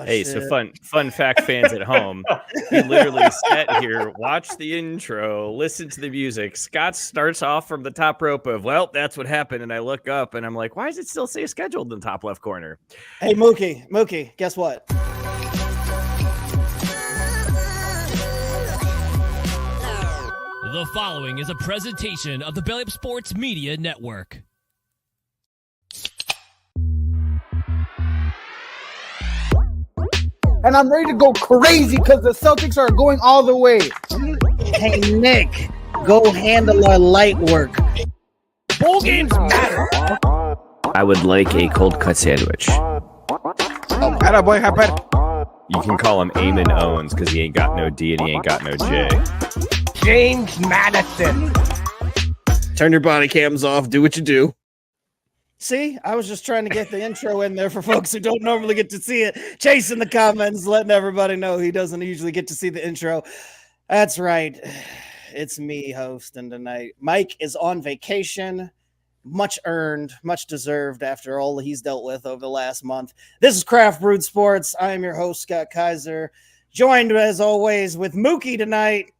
Hey, shit. so fun fact, fans at home. We literally sat here, watched the intro, listened to the music. Scott starts off from the top rope of, well, that's what happened. And I look up and I'm like, why does it still say scheduled in the top left corner? Hey, Mookie, guess what? The following is a presentation of the Belly Up Sports Media Network. And I'm ready to go crazy because the Celtics are going all the way. Hey, Nick, go handle our light work. Bowl games matter. I would like a cold cut sandwich. Oh, boy, how about You can call him Eamon Owens because he ain't got no D and he ain't got no J. James Madison? Turn your body cams off. Do what you do. See, I was just trying to get the intro in there for folks who don't normally get to see it. Chase in the comments, letting everybody know he doesn't usually get to see the intro. That's right. It's me hosting tonight. Mike is on vacation. Much earned, much deserved after all he's dealt with over the last month. This is Craft Brewed Sports. I am your host, Scott Kaiser, joined as always with Mookie tonight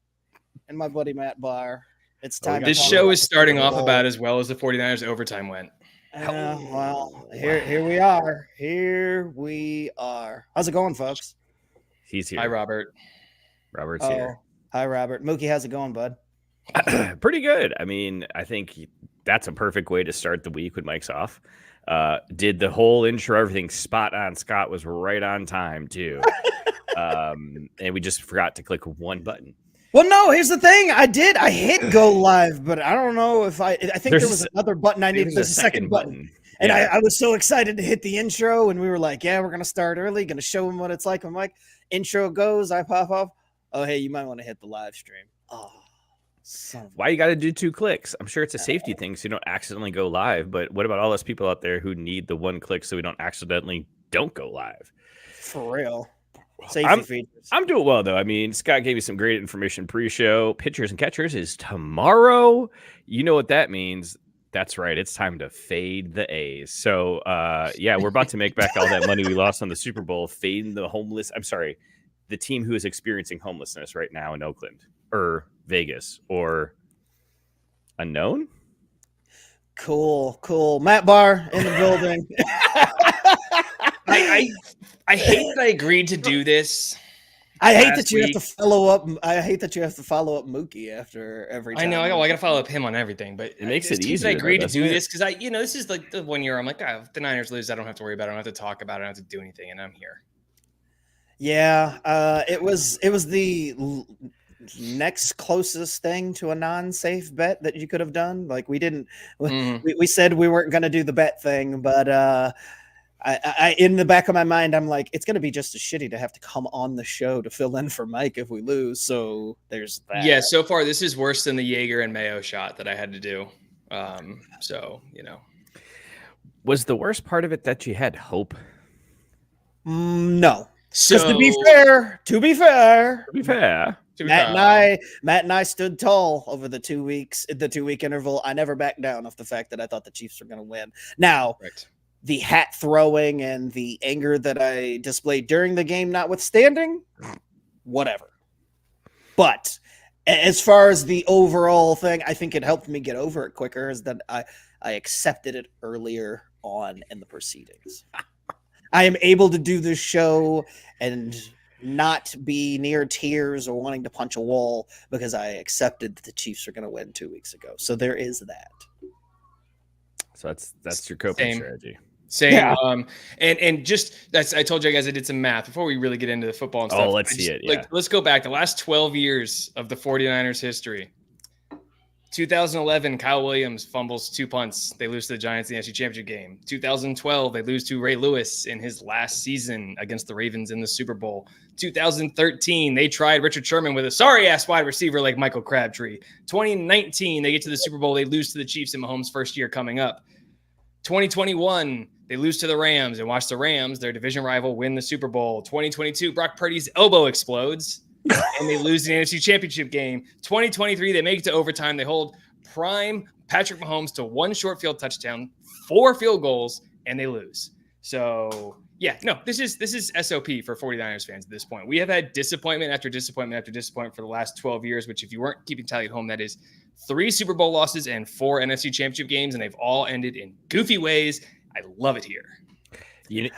and my buddy Matt Barr. It's time. This show is starting off about as well as the 49ers overtime went. Well, here we are. Here we are. How's it going, folks? He's here. Hi, Robert. Robert's here. Hi, Robert. Mookie, how's it going, bud? Pretty good. I mean, I think that's a perfect way to start the week when Mike's off. Did the whole intro, everything spot on. Scott was right on time, too. And we just forgot to click one button. Well, no, here's the thing. I hit go live, but I don't know if I think there was another button I needed. There's a second button. And yeah. I was so excited to hit the intro, and we were like, yeah, we're going to start early, going to show them what it's like. I'm like, intro goes, I pop up. Oh, hey, you might want to hit the live stream. Oh, why you got to do 2 clicks? I'm sure it's a safety thing so you don't accidentally go live, but what about all those people out there who need the 1 click so we don't go live? For real. Safety features. I'm doing well, though. I mean, Scott gave me some great information pre-show. Pitchers and catchers is tomorrow. You know what that means. That's right. It's time to fade the A's. So, yeah, we're about to make back all that money we lost on the Super Bowl, fading the team who is experiencing homelessness right now in Oakland or Vegas or unknown. Cool. Matt Barr in the building. I hate that I agreed to do this. I hate that you have to follow up. I hate that you have to follow up Mookie after every time. I know. I got to follow up him on everything, but it makes it easier. I agreed to do this because this is like the 1 year I'm like, if the Niners lose, I don't have to worry about it. I don't have to talk about it. I don't have to do anything, and I'm here. Yeah, it was the next closest thing to a non-safe bet that you could have done. Like we didn't. We said we weren't going to do the bet thing, but. I in the back of my mind, I'm like, it's going to be just as shitty to have to come on the show to fill in for Mike if we lose. So there's that. Yeah, so far this is worse than the Jaeger and Mayo shot that I had to do. So, Was the worst part of it that you had hope? No. Because to be fair, Matt and I stood tall over the 2 2-week interval. I never backed down off the fact that I thought the Chiefs were going to win. Now, right. The hat throwing and the anger that I displayed during the game notwithstanding, whatever. But as far as the overall thing, I think it helped me get over it quicker is that I accepted it earlier on in the proceedings. I am able to do this show and not be near tears or wanting to punch a wall because I accepted that the Chiefs are going to win 2 weeks ago. So there is that. So that's your coping strategy. Same. Yeah. And just I told you guys I did some math before we really get into the football and stuff. Oh, let's see it. Yeah. Let's go back the last 12 years of the 49ers history. 2011, Kyle Williams fumbles 2 punts. They lose to the Giants in the NFC Championship game. 2012, they lose to Ray Lewis in his last season against the Ravens in the Super Bowl. 2013, they tried Richard Sherman with a sorry-ass wide receiver like Michael Crabtree. 2019, they get to the Super Bowl. They lose to the Chiefs in Mahomes' first year coming up. 2021, they lose to the Rams and watch the Rams, their division rival, win the Super Bowl. 2022, Brock Purdy's elbow explodes and they lose the NFC Championship game. 2023, they make it to overtime. They hold prime Patrick Mahomes to 1 short field touchdown, 4 field goals, and they lose. So Yeah, no, this is SOP for 49ers fans at this point. We have had disappointment after disappointment after disappointment for the last 12 years, which if you weren't keeping tally at home, that is 3 Super Bowl losses and 4 NFC Championship games, and they've all ended in goofy ways. I love it here.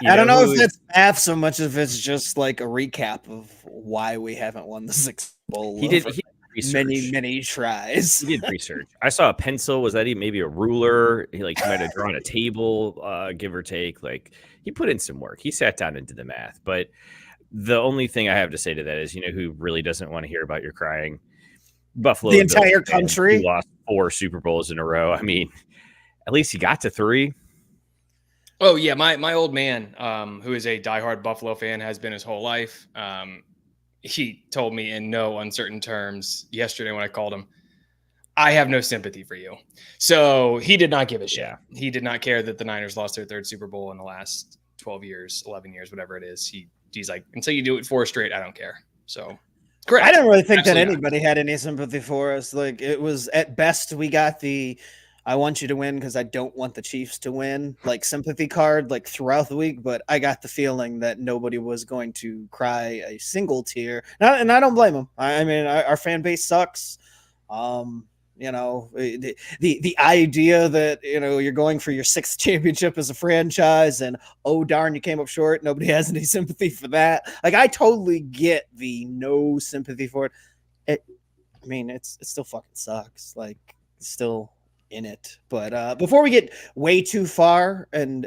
I don't know if it's math so much as it's just like a recap of why we haven't won the Super Bowl. He did many tries. He did research. I saw a pencil. Was that even maybe a ruler? He might have drawn a table, give or take. Like, he put in some work. He sat down and did the math. But the only thing I have to say to that is, who really doesn't want to hear about your crying? Buffalo. The entire country. Who lost 4 Super Bowls in a row. I mean, at least he got to 3. Oh, yeah. My old man, who is a diehard Buffalo fan, has been his whole life. He told me in no uncertain terms yesterday when I called him, I have no sympathy for you. So he did not give a shit. Yeah. He did not care that the Niners lost their 3rd Super Bowl in the last 12 years, 11 years, whatever it is. He's like, until you do it 4 straight, I don't care. So correct. I didn't really think that anybody had any sympathy for us. Like, it was at best we got the I want you to win because I don't want the Chiefs to win, like, sympathy card, like, throughout the week. But I got the feeling that nobody was going to cry a single tear. And I don't blame them. I mean, our fan base sucks. The idea that, you're going for your 6th championship as a franchise and, oh, darn, you came up short. Nobody has any sympathy for that. Like, I totally get the no sympathy for it. It still fucking sucks. Like, it's still in it. But before we get way too far and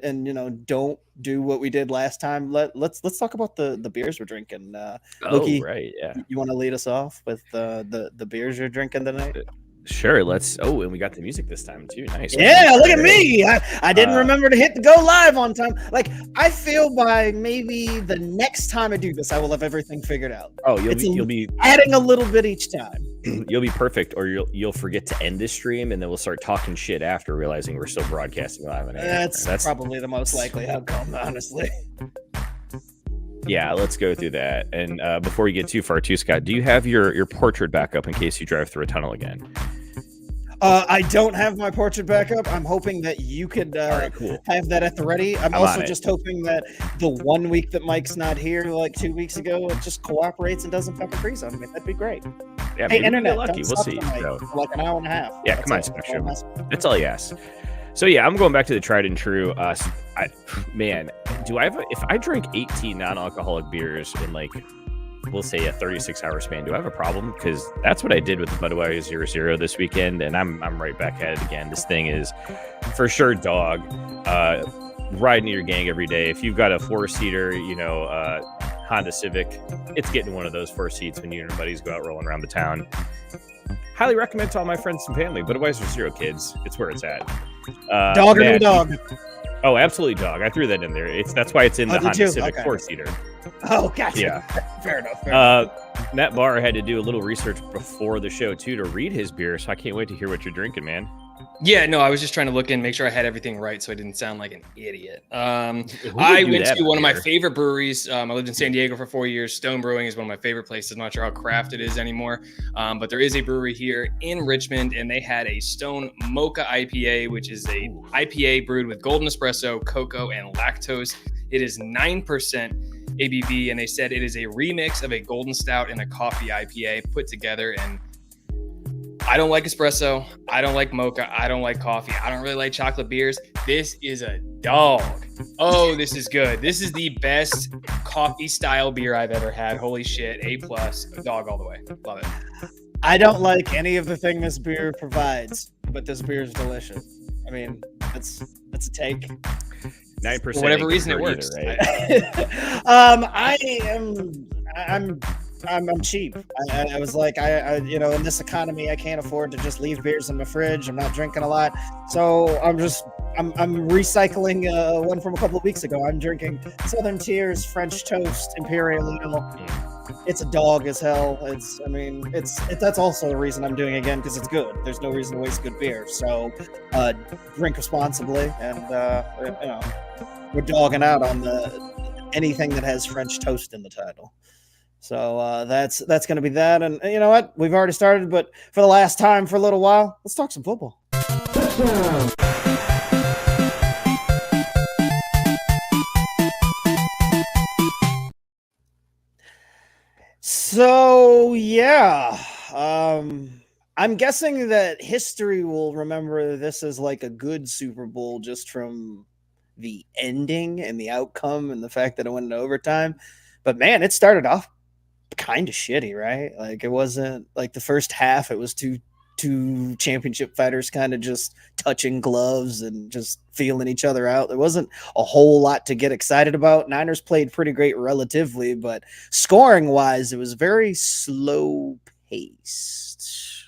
don't do what we did last time, let's talk about the beers we're drinking. Mookie, right, yeah. You want to lead us off with the beers you're drinking tonight? Sure, let's. Oh, and we got the music this time too. Nice. Yeah, look at me. I didn't remember to hit the go live on time. Like, I feel by maybe the next time I do this, I will have everything figured out. Oh, you'll be adding a little bit each time. You'll be perfect, or you'll forget to end this stream, and then we'll start talking shit after realizing we're still broadcasting live. That's probably the most likely outcome, honestly. Yeah, let's go through that. And before we get too far, too, Scott, do you have your portrait back up in case you drive through a tunnel again? I don't have my portrait back up. I'm hoping that you could cool. have that at the ready. I'm also just hoping that the 1 week that Mike's not here, like 2 weeks ago, it just cooperates and doesn't fucking freeze on me. That'd be great. Yeah, hey, internet, lucky. We'll see. For like an hour and a half. Yeah, come on, Spectrum. That's all you ask. So yeah, I'm going back to the tried and true. If I drink 18 non-alcoholic beers in, like, we'll say a 36-hour span, do I have a problem? Because that's what I did with the Budweiser 0-0 this weekend, and I'm right back at it again. This thing is for sure dog. Riding your gang every day. If you've got a 4-seater, Honda Civic, it's getting one of those 4 seats when you and your buddies go out rolling around the town. Highly recommend to all my friends and family. Budweiser 0, kids. It's where it's at. Dog or no dog? Oh, absolutely dog. I threw that in there. That's why it's in the Honda Civic 4-seater. Oh, gotcha. Yeah. Fair enough. Matt Barr had to do a little research before the show, too, to read his beer, so I can't wait to hear what you're drinking, man. Yeah, no, I was just trying to look in, make sure I had everything right so I didn't sound like an idiot. I went to one of my favorite breweries. I lived in San Diego for 4 years. Stone Brewing is one of my favorite places. I'm not sure how craft it is anymore, but there is a brewery here in Richmond, and they had a Stone Mocha IPA, which is a IPA brewed with golden espresso, cocoa, and lactose. It is 9% ABV, and they said it is a remix of a golden stout and a coffee IPA put together. And I don't like espresso. I don't like mocha. I don't like coffee. I don't really like chocolate beers. This is a dog. Oh, this is good. This is the best coffee style beer I've ever had. Holy shit. A+, dog all the way. Love it. I don't like any of the thing this beer provides, but this beer is delicious. I mean, it's a take. 9%. For whatever reason, it works. Either, right? I'm cheap. I was like, in this economy, I can't afford to just leave beers in my fridge. I'm not drinking a lot, so I'm recycling one from a couple of weeks ago. I'm drinking Southern Tier's French Toast Imperial Ale. It's a dog as hell. That's also the reason I'm doing it again, because it's good. There's no reason to waste good beer. So drink responsibly, and we're dogging out on anything that has French toast in the title. So that's going to be that. And you know what? We've already started, but for the last time for a little while, let's talk some football. So yeah, I'm guessing that history will remember this as like a good Super Bowl just from the ending and the outcome and the fact that it went into overtime. But man, it started off kind of shitty, right? Like it wasn't like the first half. It was two championship fighters kind of just touching gloves and just feeling each other out. There wasn't a whole lot to get excited about. Niners played pretty great relatively, but scoring wise, it was very slow paced.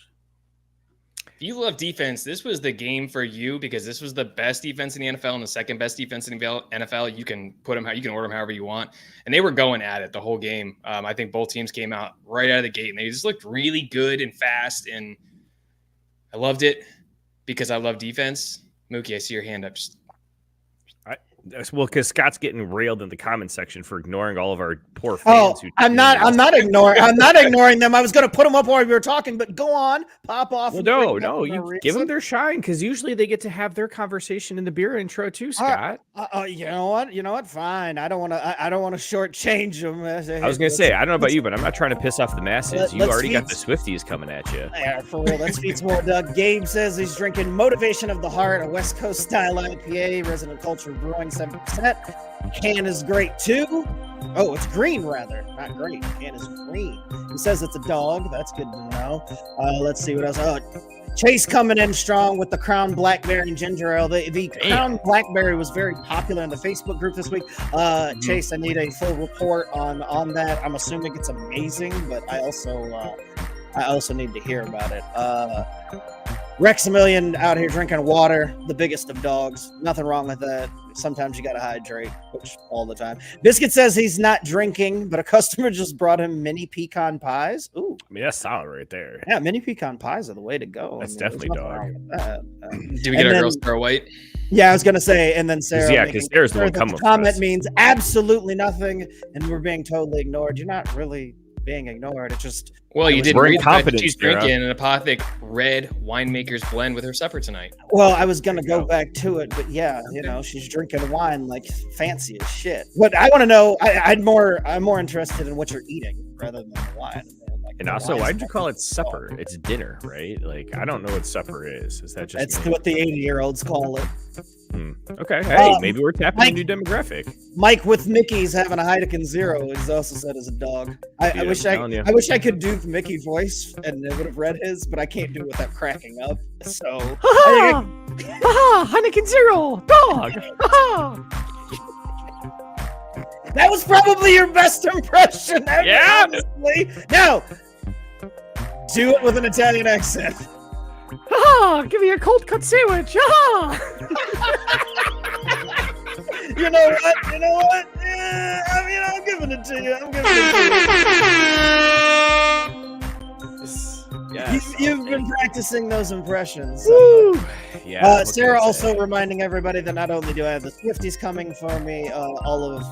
If you love defense, this was the game for you because this was the best defense in the NFL and the second best defense in the NFL. You can put them, you can order them however you want, and they were going at it the whole game. I think both teams came out right out of the gate, and they just looked really good and fast, and I loved it because I love defense. Mookie, I see your hand up. Well, because Scott's getting railed in the comment section for ignoring all of our poor fans. I'm not ignoring them. I was going to put them up while we were talking, but go on, pop off. Well, no, you give them their shine because usually they get to have their conversation in the beer intro too, Scott. You know what? Fine. I don't want to shortchange them. I was going to say, I don't know about you, but I'm not trying to piss off the masses. You already got the Swifties coming at you. Yeah, for real. Let's feed some more, Doug. Gabe says he's drinking Motivation of the Heart, a West Coast style IPA, Resident Culture Brewing. 7%. Can is great too. Oh, it's green rather, not great. Can is green. He says it's a dog. That's good to know. Let's see what else. Oh, Chase coming in strong with the Crown Blackberry and Ginger Ale. The Crown Blackberry was very popular in the Facebook group this week. Chase, I need a full report on that. I'm assuming it's amazing, but I also need to hear about it. Rexamillion out here drinking water, the biggest of dogs. Nothing wrong with that. Sometimes you got to hydrate, which all the time. Biscuit says he's not drinking, but a customer just brought him mini pecan pies. Ooh. I mean, that's solid right there. Yeah, mini pecan pies are the way to go. That's definitely dog. Do we get our girl Sarah White? Yeah, I was going to say, and then Sarah. Yeah, because Sarah's the one coming. Comment means absolutely nothing, and we're being totally ignored. You're not really being ignored. It's just you didn't read confidence. She's drinking an apothic red winemaker's blend with her supper tonight. Well, I was gonna go back to it, but yeah, she's drinking wine like fancy as shit. What I want to know, I'm more interested in what you're eating rather than the wine. And also, why'd you call it supper? It's dinner, right? Like, I don't know what supper is. Is that just? That's what the 80-year-olds call it. Okay, hey, maybe we're tapping a new demographic. Mike with Mickey's having a Heineken Zero is also said as a dog. I wish I could do the Mickey voice and it would have read his, but I can't do it without cracking up. So Heineken Zero, dog. That was probably your best impression ever, honestly. Now, do it with an Italian accent. Give me a cold cut sandwich. You know what? Yeah, I'm giving it to you. Yes. You've been practicing those impressions. Woo. Yeah. Sarah also reminding everybody that not only do I have the Swifties coming for me, all of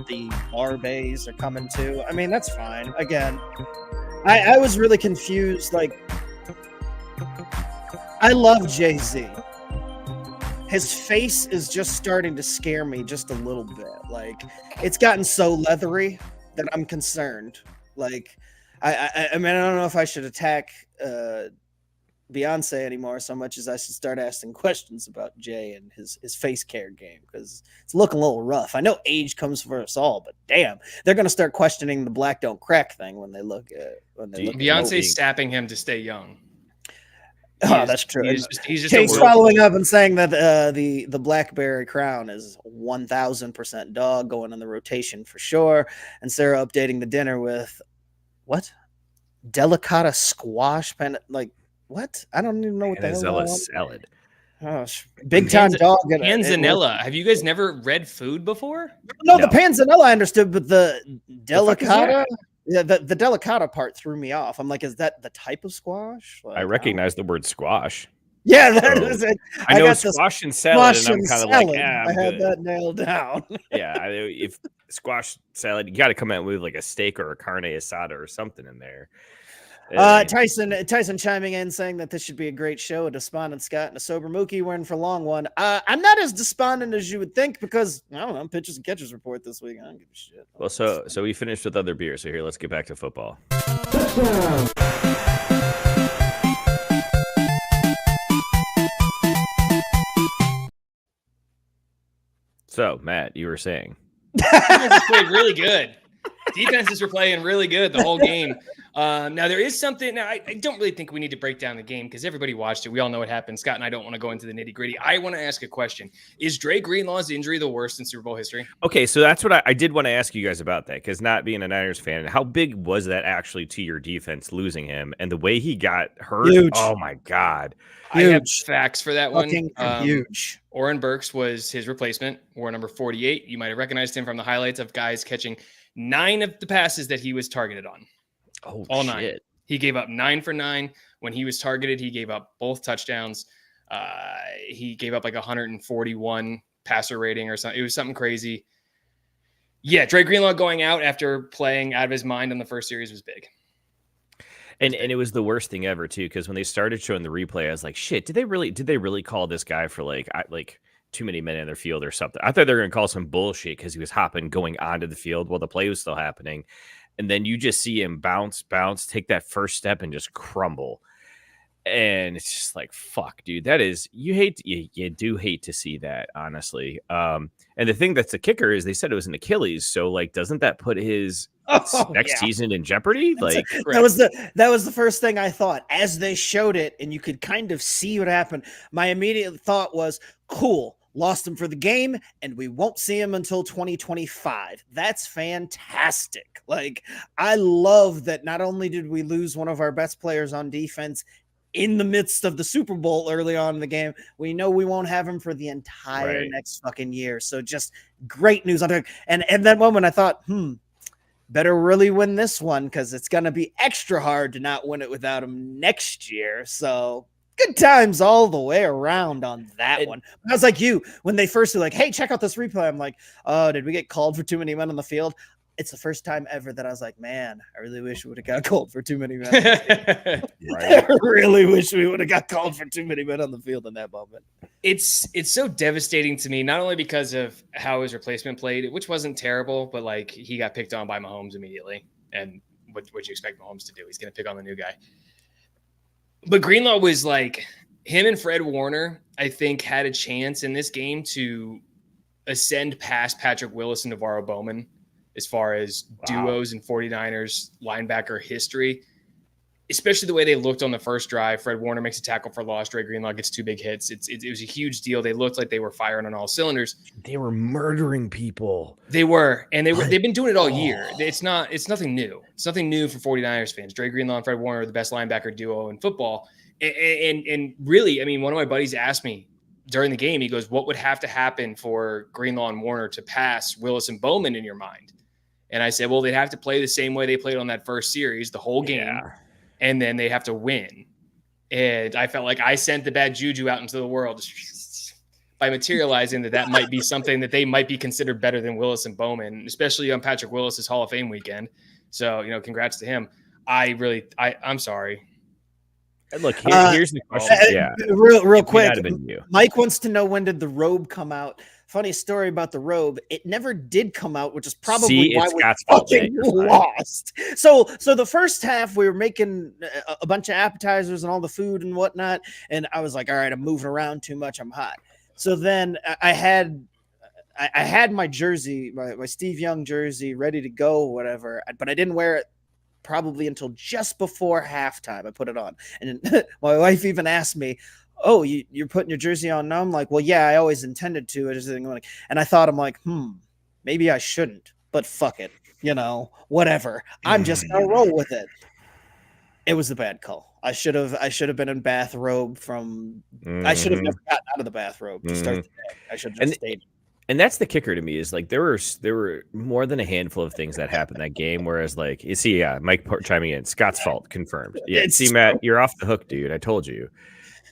the bar bays are coming too. I mean, that's fine. Again, I was really confused. Like, I love Jay-Z. His face is just starting to scare me just a little bit. Like, it's gotten so leathery that I'm concerned. Like, I mean, I don't know if I should attack Beyonce anymore so much as I should start asking questions about Jay and his face care game, because it's looking a little rough. I know age comes for us all, but damn, they're going to start questioning the black don't crack thing when they look at Beyonce's sapping him to stay young. That's true. He's just Chase following up and saying that the Blackberry Crown is 1,000% dog, going on the rotation for sure. And Sarah updating the dinner with what? Delicata squash pan, like what? I don't even know what the hell that is. Salad. Oh, big time dog. Panzanella. Have you guys never read food before? No, the panzanella I understood, but the delicata. Yeah, the delicata part threw me off. I'm like, is that the type of squash? Like, I recognize the word squash. Yeah, that is it. I know squash and salad, and I'm kind of like, I had that nailed down. Yeah, if squash salad, you got to come out with like a steak or a carne asada or something in there. Tyson chiming in saying that this should be a great show. A despondent Scott and a sober Mookie. We're in for a long one. I'm not as despondent as you would think because I don't know, pitchers and catchers report this week. I don't give a shit. Well, so we finished with other beers. So here, let's get back to football. So Matt, you were saying Defenses played really good. Defenses were playing really good the whole game. Now there is something. Now I don't really think we need to break down the game because everybody watched it. We all know what happened. Scott and I don't want to go into the nitty gritty. I want to ask a question: is Dre Greenlaw's injury the worst in Super Bowl history? Okay, so that's what I did want to ask you guys about that because not being a Niners fan, how big was that actually to your defense losing him and the way he got hurt? Huge. Oh my God. I have facts for that one. Huge. Oren Burks was his replacement, or number 48. You might have recognized him from the highlights of guys catching 9 of the passes that he was targeted on. Oh, all shit. 9. He gave up 9 for 9. When he was targeted, he gave up both touchdowns. He gave up like 141 passer rating or something. It was something crazy. Yeah, Dre Greenlaw going out after playing out of his mind on the first series was big. And it was the worst thing ever too, because when they started showing the replay, I was like, shit, did they really call this guy for like too many men in their field or something? I thought they were gonna call some bullshit because he was hopping going onto the field while the play was still happening. And then you just see him bounce, take that first step and just crumble. And it's just like, fuck, dude, that is, you do hate to see that, honestly. And the thing that's the kicker is they said it was an Achilles. So like, doesn't that put his next season in jeopardy? Like that was the first thing I thought as they showed it and you could kind of see what happened. My immediate thought was, cool, lost him for the game and we won't see him until 2025. That's fantastic. Like, I love that not only did we lose one of our best players on defense in the midst of the Super Bowl early on in the game, we know we won't have him for the entire next fucking year. So just great news on there. And at that moment I thought, better really win this one because it's going to be extra hard to not win it without him next year. So good times all the way around on that one. I was like you, when they first were like, hey, check out this replay. I'm like, oh, did we get called for too many men on the field? It's the first time ever that I was like, man, I really wish we would have got called for too many men. I really wish we would have got called for too many men on the field in that moment. It's so devastating to me, not only because of how his replacement played, which wasn't terrible, but like he got picked on by Mahomes immediately. And what you expect Mahomes to do? He's going to pick on the new guy. But Greenlaw was like, him and Fred Warner, I think, had a chance in this game to ascend past Patrick Willis and Navarro Bowman as far as duos and 49ers linebacker history, especially the way they looked on the first drive. Fred Warner makes a tackle for loss. Dre Greenlaw gets 2 big hits. It was a huge deal. They looked like they were firing on all cylinders. They were murdering people. They were, and they've been doing it all year. It's nothing new. It's nothing new for 49ers fans. Dre Greenlaw and Fred Warner are the best linebacker duo in football. And really, I mean, one of my buddies asked me during the game, he goes, what would have to happen for Greenlaw and Warner to pass Willis and Bowman in your mind? And I said, well, they'd have to play the same way they played on that first series, the whole game, and then they have to win. And I felt like I sent the bad juju out into the world by materializing that might be something that they might be considered better than Willis and Bowman, especially on Patrick Willis's Hall of Fame weekend. So, congrats to him. I'm sorry. Look, here's the question. Real quick. Mike wants to know, when did the robe come out? Funny story about the robe. It never did come out, which is probably why we fucking lost. So the first half, we were making a bunch of appetizers and all the food and whatnot. And I was like, all right, I'm moving around too much. I'm hot. So then I had my jersey, my Steve Young jersey ready to go, whatever, but I didn't wear it probably until just before halftime. I put it on. And my wife even asked me, oh, you're putting your jersey on now? I'm like, well, yeah, I always intended to. And I thought, I'm like, maybe I shouldn't, but fuck it. Whatever. I'm just going to roll with it. It was a bad call. I should have been in bathrobe I should have never gotten out of the bathrobe to start the day. I should have just stayed. And that's the kicker to me is like there were more than a handful of things that happened that game. Whereas like you see, Mike chiming in, Scott's fault confirmed. Yeah, see, Matt, you're off the hook, dude. I told you.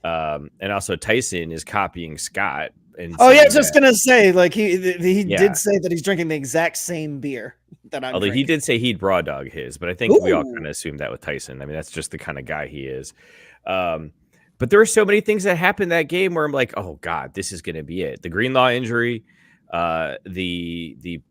And also Tyson is copying Scott Oh yeah, just gonna say, like he did say that he's drinking the exact same beer that I'm. Although drinking. he did say he'd raw dog his, but I think we all kind of assumed that with Tyson. I mean, that's just the kind of guy he is. But there were so many things that happened that game where I'm like, oh God, this is gonna be it. The Greenlaw injury, the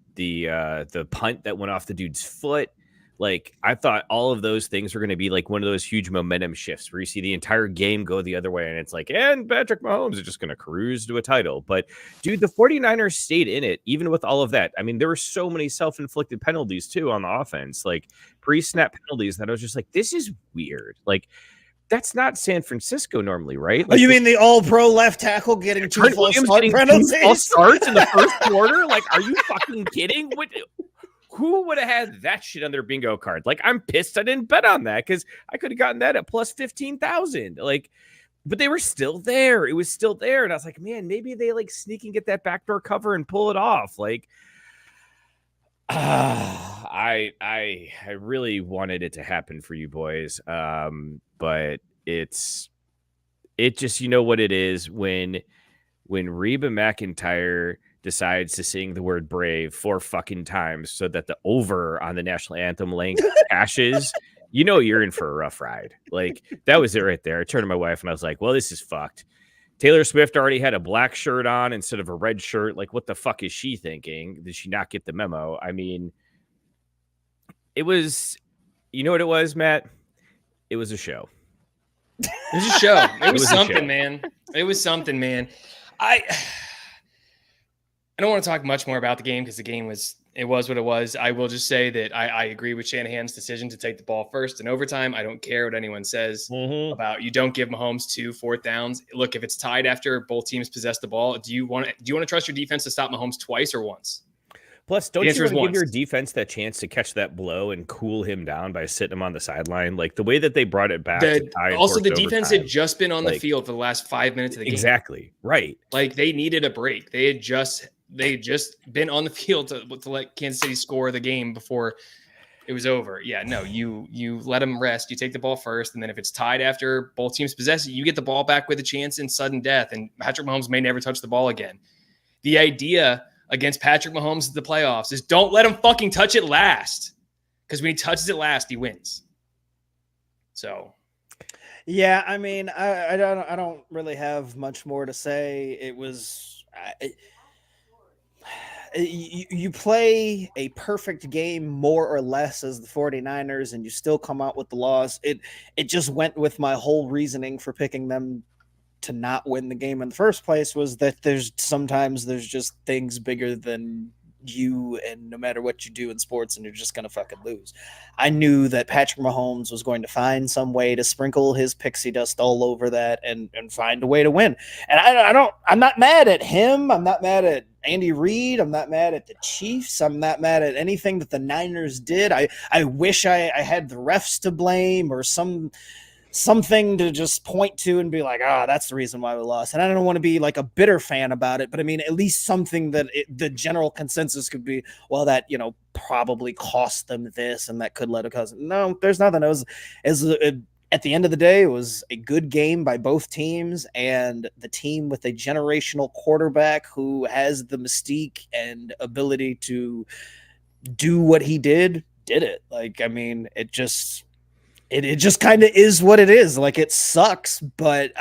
punt that went off the dude's foot. Like, I thought all of those things were going to be like one of those huge momentum shifts where you see the entire game go the other way. And it's like, and Patrick Mahomes is just going to cruise to a title. But, dude, the 49ers stayed in it, even with all of that. I mean, there were so many self-inflicted penalties, too, on the offense. Like, pre-snap penalties that I was just like, this is weird. Like, that's not San Francisco normally, right? Like, you mean the all-pro left tackle getting two false starts in the first quarter? Like, are you fucking kidding? Who would have had that shit on their bingo card? Like, I'm pissed I didn't bet on that because I could have gotten that at plus 15,000. Like, but they were still there. It was still there. And I was like, man, maybe they like sneak and get that backdoor cover and pull it off. Like, I really wanted it to happen for you boys. But it just, you know what it is when Reba McEntire decides to sing the word brave 4 fucking times so that the over on the national anthem length cashes, you know you're in for a rough ride. Like, that was it right there. I turned to my wife and I was like, well, this is fucked. Taylor Swift already had a black shirt on instead of a red shirt. Like, what the fuck is she thinking? Did she not get the memo? I mean, it was, you know what it was, Matt? It was a show. It was a show. It was something, man. It was something, man. I don't want to talk much more about the game because the game was what it was. I will just say that I agree with Shanahan's decision to take the ball first in overtime. I don't care what anyone says about you don't give Mahomes 2 4th downs. Look, if it's tied after both teams possess the ball, do you want to trust your defense to stop Mahomes twice or once? Plus, don't you want to give your defense that chance to catch that blow and cool him down by sitting him on the sideline? Like, the way that they brought it back. Also, the defense had just been on the field for the last 5 minutes of the game. Exactly. Right. Like, they needed a break. They had just been on the field to let Kansas City score the game before it was over. Yeah, no, you let them rest. You take the ball first, and then if it's tied after both teams possess it, you get the ball back with a chance in sudden death, and Patrick Mahomes may never touch the ball again. The idea against Patrick Mahomes in the playoffs is don't let him fucking touch it last, because when he touches it last, he wins. So, yeah, I mean, I don't really have much more to say. It was. You play a perfect game more or less as the 49ers and you still come out with the loss. It just went with my whole reasoning for picking them to not win the game in the first place, was that there's just things bigger than you, and no matter what you do in sports, and you're just going to fucking lose. I knew that Patrick Mahomes was going to find some way to sprinkle his pixie dust all over that and find a way to win. And I'm not mad at him. I'm not mad at Andy Reid. I'm not mad at the Chiefs. I'm not mad at anything that the Niners did. I wish I had the refs to blame or something to just point to and be like, that's the reason why we lost. And I don't want to be like a bitter fan about it, but I mean, at least something that the general consensus could be, well, that, probably cost them this and that could let a cousin. No, there's nothing. It was at the end of the day, it was a good game by both teams, and the team with a generational quarterback who has the mystique and ability to do what he did it. Like, I mean, it just kind of is what it is. Like, it sucks, but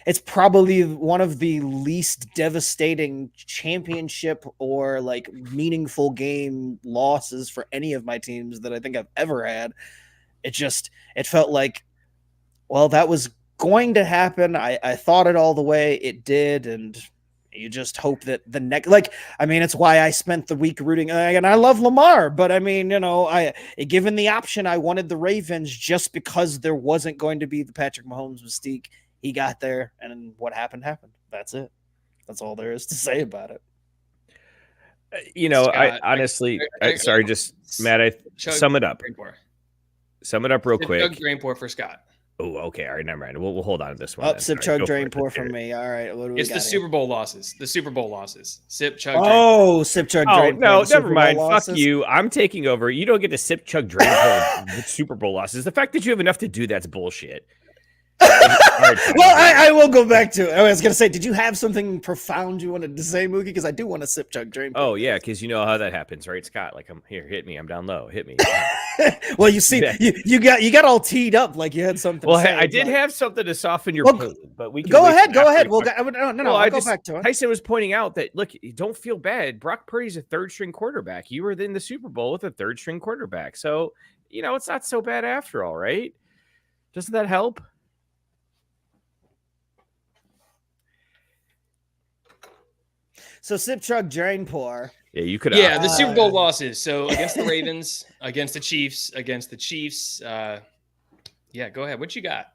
it's probably one of the least devastating championship or like meaningful game losses for any of my teams that I think I've ever had. It felt like, well, that was going to happen. I thought it all the way. It did. And you just hope that the next, it's why I spent the week rooting. And I love Lamar, but I mean, given the option, I wanted the Ravens just because there wasn't going to be the Patrick Mahomes mystique. He got there, and what happened. That's it. That's all there is to say about it. Scott, I honestly, sorry, just Matt, sum it up. Sum it up real quick. Chug, drain, pour for Scott. Oh, okay. All right, never mind. We'll hold on to this one. Sip, chug, drain, pour from me. All right. What do we got? It's the Super Bowl losses. The Super Bowl losses. Sip, chug, drain. Oh, sip, chug, drain. No, never mind. Fuck you. I'm taking over. You don't get to sip, chug, drain pour with Super Bowl losses. The fact that you have enough to do that's bullshit. Well, I will go back to it. I was going to say, did you have something profound you wanted to say, Mookie? Because I do want to sip, chug, drain. Oh, yeah, because you know how that happens, right, Scott? Like, I'm here, hit me. I'm down low. Hit me. Well, you see, you got all teed up like you had something to say. I did have something to soften your pain, but we can go ahead. Well, I'll go back to it. Tyson was pointing out that, look, don't feel bad. Brock Purdy's a third-string quarterback. You were in the Super Bowl with a third-string quarterback. So, it's not so bad after all, right? Doesn't that help? So sip, chug, drain, pour. Yeah, you could. Yeah, the Super Bowl losses. So against the Ravens, against the Chiefs. Yeah, go ahead. What you got?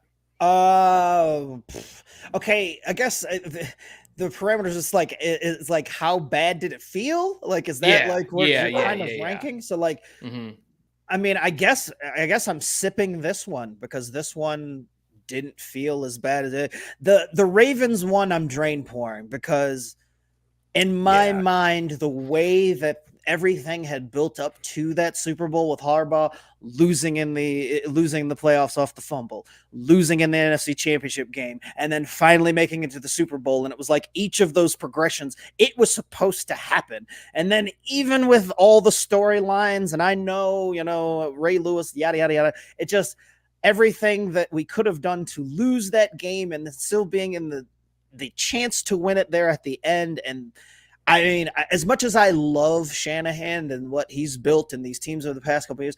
Okay. I guess the parameters is like it's like how bad did it feel? Like is that like what kind of ranking? So like, I mean, I guess I'm sipping this one because this one didn't feel as bad as it. The Ravens one I'm drain pouring because. In my mind, the way that everything had built up to that Super Bowl with Harbaugh losing the playoffs off the fumble, losing in the NFC Championship game, and then finally making it to the Super Bowl, and it was like each of those progressions, it was supposed to happen. And then even with all the storylines, and I know, Ray Lewis, yada yada yada, it just everything that we could have done to lose that game and still being in the chance to win it there at the end. And I mean, as much as I love Shanahan and what he's built in these teams over the past couple of years,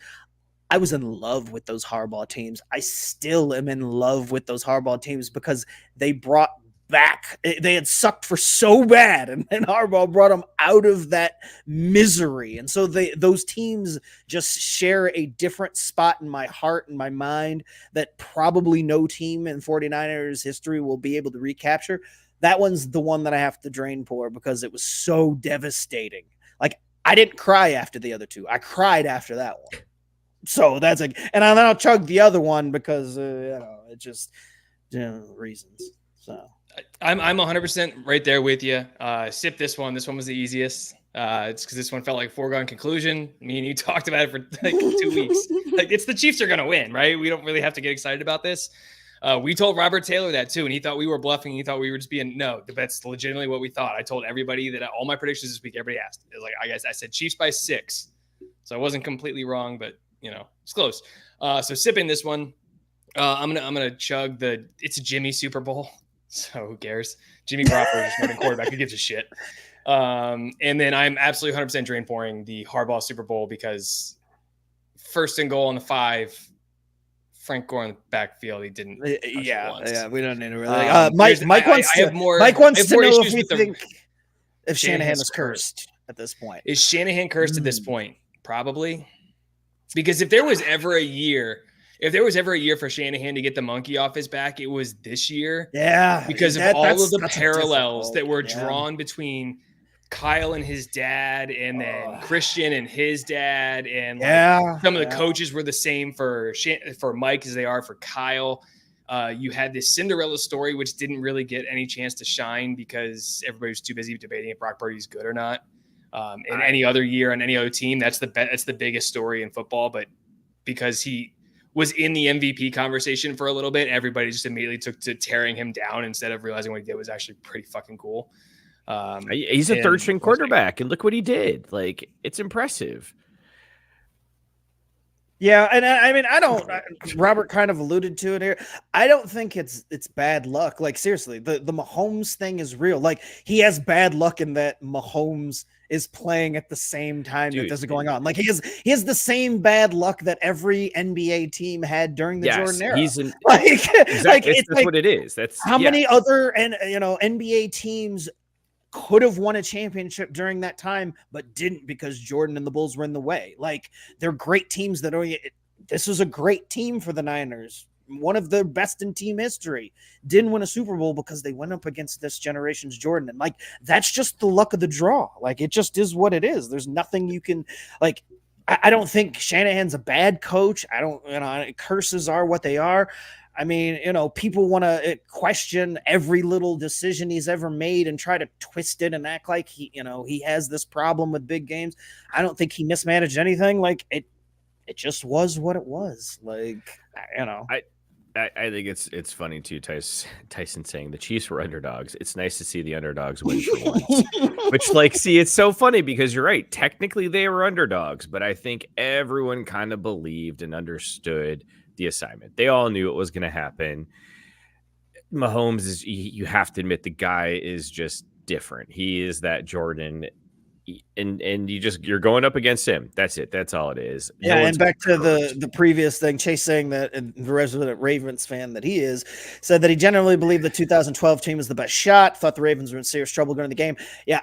I was in love with those Harbaugh teams. I still am in love with those Harbaugh teams because they brought back, they had sucked for so bad, and then Harbaugh brought them out of that misery. And so those teams just share a different spot in my heart and my mind that probably no team in 49ers history will be able to recapture. That one's the one that I have to drain pour because it was so devastating. Like, I didn't cry after the other two. I cried after that one. So that's and then I'll chug the other one because, it just, reasons. So. I'm 100% right there with you. Sip this one. This one was the easiest. It's because this one felt like foregone conclusion. Me and you talked about it for like 2 weeks. Like, it's the Chiefs are going to win, right? We don't really have to get excited about this. We told Robert Taylor that too, and he thought we were bluffing. He thought we were just being no. That's legitimately what we thought. I told everybody that all my predictions this week. Everybody asked. It was like I said Chiefs by 6, so I wasn't completely wrong, but it's close. So sipping this one, I'm gonna chug it's a Jimmy Super Bowl. So who cares? Jimmy Garoppolo is running quarterback. Who gives a shit? And then I'm absolutely 100% drain pouring the Harbaugh Super Bowl because first and goal on the 5, Frank Gore in the backfield. He didn't. Yeah. We don't need to really. Mike wants to know if we think if Shanahan is cursed at this point. Is Shanahan cursed at this point? Probably, because if there was ever a year for Shanahan to get the monkey off his back, it was this year. Yeah. Because of all of the parallels that were drawn between Kyle and his dad and then Christian and his dad. And some of the coaches were the same for Mike as they are for Kyle. You had this Cinderella story, which didn't really get any chance to shine because everybody was too busy debating if Brock Purdy's good or not. In any other year on any other team, that's the biggest story in football. But because he was in the MVP conversation for a little bit, everybody just immediately took to tearing him down instead of realizing what he did was actually pretty fucking cool. He's a third-string quarterback, and look what he did. Like, it's impressive. Yeah, and I mean, Robert kind of alluded to it here. I don't think it's bad luck. Like, seriously, the Mahomes thing is real. Like, he has bad luck in that Mahomes is playing at the same time that this is going on. Like, he has the same bad luck that every NBA team had during the Jordan era. That's what it is. That's how many other NBA teams could have won a championship during that time, but didn't because Jordan and the Bulls were in the way. Like, they're great teams this was a great team for the Niners. One of the best in team history. Didn't win a Super Bowl because they went up against this generation's Jordan. And like, that's just the luck of the draw. Like, it just is what it is. There's nothing you can like. I don't think Shanahan's a bad coach. I don't, curses are what they are. I mean, people want to question every little decision he's ever made and try to twist it and act like he has this problem with big games. I don't think he mismanaged anything. Like, it just was what it was. Like, I think it's funny too, Tyson saying the Chiefs were underdogs. It's nice to see the underdogs win for once. Which, like, see, it's so funny because you're right. Technically, they were underdogs, but I think everyone kind of believed and understood the assignment. They all knew it was going to happen. Mahomes is, you have to admit, the guy is just different. He is that Jordan. And you're going up against him. That's it. That's all it is. Yeah, and back to the previous thing, Chase saying that, and the resident Ravens fan that he is, said that he genuinely believed the 2012 team was the best shot, thought the Ravens were in serious trouble during the game. Yeah,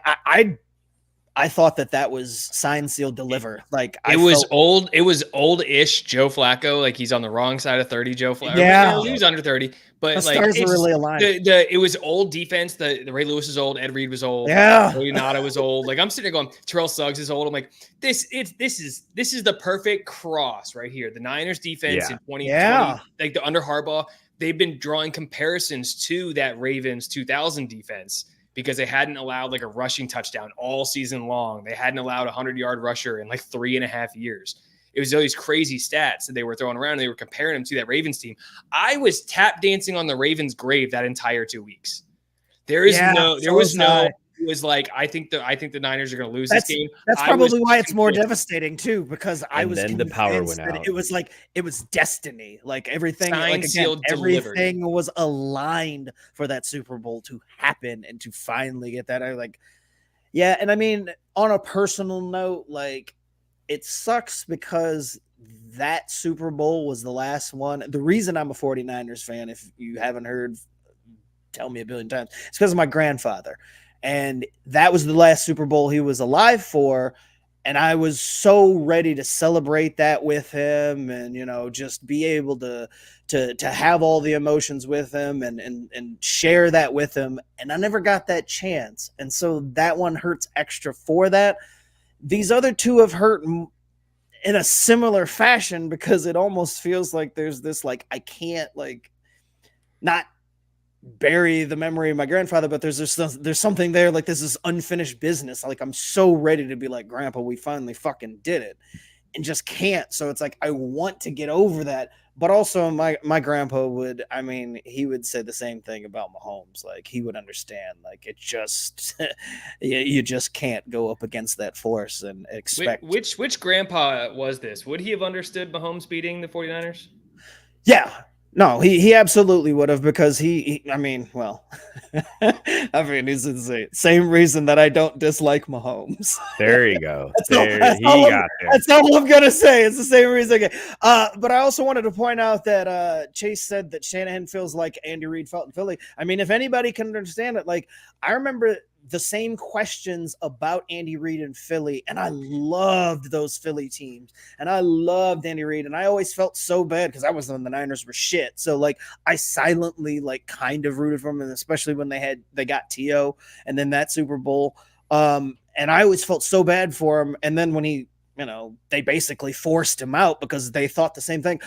I thought that was sign, seal, deliver. Like, it was old-ish Joe Flacco. Like, he's on the wrong side of 30, Joe Flacco. Yeah. He was under 30. But the like, stars were really aligned. It was old defense. The Ray Lewis is old. Ed Reed was old. Yeah. Leonardo was old. Like, I'm sitting there going, Terrell Suggs is old. I'm like, this is the perfect cross right here. The Niners defense in 2020, like the under Harbaugh, they've been drawing comparisons to that Ravens 2000 defense because they hadn't allowed like a rushing touchdown all season long. They hadn't allowed a 100-yard rusher in like 3.5 years. It was all these crazy stats that they were throwing around, and they were comparing them to that Ravens team. I was tap dancing on the Ravens' grave that entire 2 weeks. It was like, I think the Niners are going to lose this game. That's probably why it's more devastating too, because I was then the power went out. It was like, it was destiny. Like everything, everything was aligned for that Super Bowl to happen and to finally get that. And I mean, on a personal note, like, it sucks because that Super Bowl was the last one. The reason I'm a 49ers fan, if you haven't heard, tell me a billion times, it's because of my grandfather. And that was the last Super Bowl he was alive for. And I was so ready to celebrate that with him and, just be able to have all the emotions with him and share that with him. And I never got that chance. And so that one hurts extra for that. These other two have hurt in a similar fashion because it almost feels like there's this, like, I can't, like, not bury the memory of my grandfather, but there's something there, like, this is unfinished business. Like, I'm so ready to be like, Grandpa, we finally fucking did it, and just can't. So it's like, I want to get over that. But also my grandpa he would say the same thing about Mahomes. Like, he would understand, like, it just, you just can't go up against that force and expect. Which grandpa was this? Would he have understood Mahomes beating the 49ers? Yeah. No, he absolutely would have, because he's insane. Same reason that I don't dislike Mahomes. There you go. That's all I'm gonna say. It's the same reason. But I also wanted to point out that Chase said that Shanahan feels like Andy Reid felt in Philly. I mean, if anybody can understand it, like, I remember the same questions about Andy Reid in Philly, and I loved those Philly teams, and I loved Andy Reid, and I always felt so bad because I was when the Niners were shit. So, like, I silently, like, kind of rooted for them, and especially when they got T.O. and then that Super Bowl, and I always felt so bad for him. And then when he, they basically forced him out because they thought the same thing.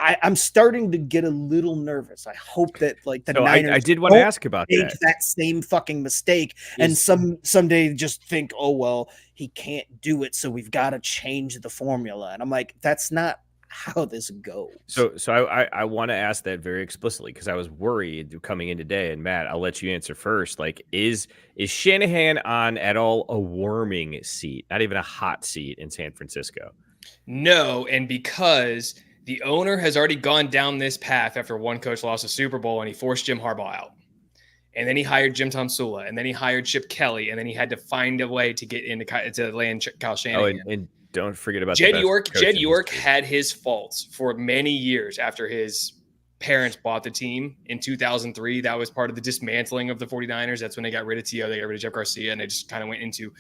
I'm starting to get a little nervous. I hope that, like, the Niners, I did want to ask about that same fucking mistake, and someday just think, oh well, he can't do it, so we've got to change the formula. And I'm like, that's not how this goes. So I want to ask that very explicitly, because I was worried coming in today. And Matt, I'll let you answer first. Like, is Shanahan on at all a warming seat, not even a hot seat in San Francisco? No, and because the owner has already gone down this path after one coach lost a Super Bowl and he forced Jim Harbaugh out. And then he hired Jim Tomsula, and then he hired Chip Kelly, and then he had to find a way to get into to land Kyle Shanahan. Oh, and don't forget about Jed York. Jed York had his faults for many years after his parents bought the team in 2003. That was part of the dismantling of the 49ers. That's when they got rid of T.O., they got rid of Jeff Garcia, and they just kind of went into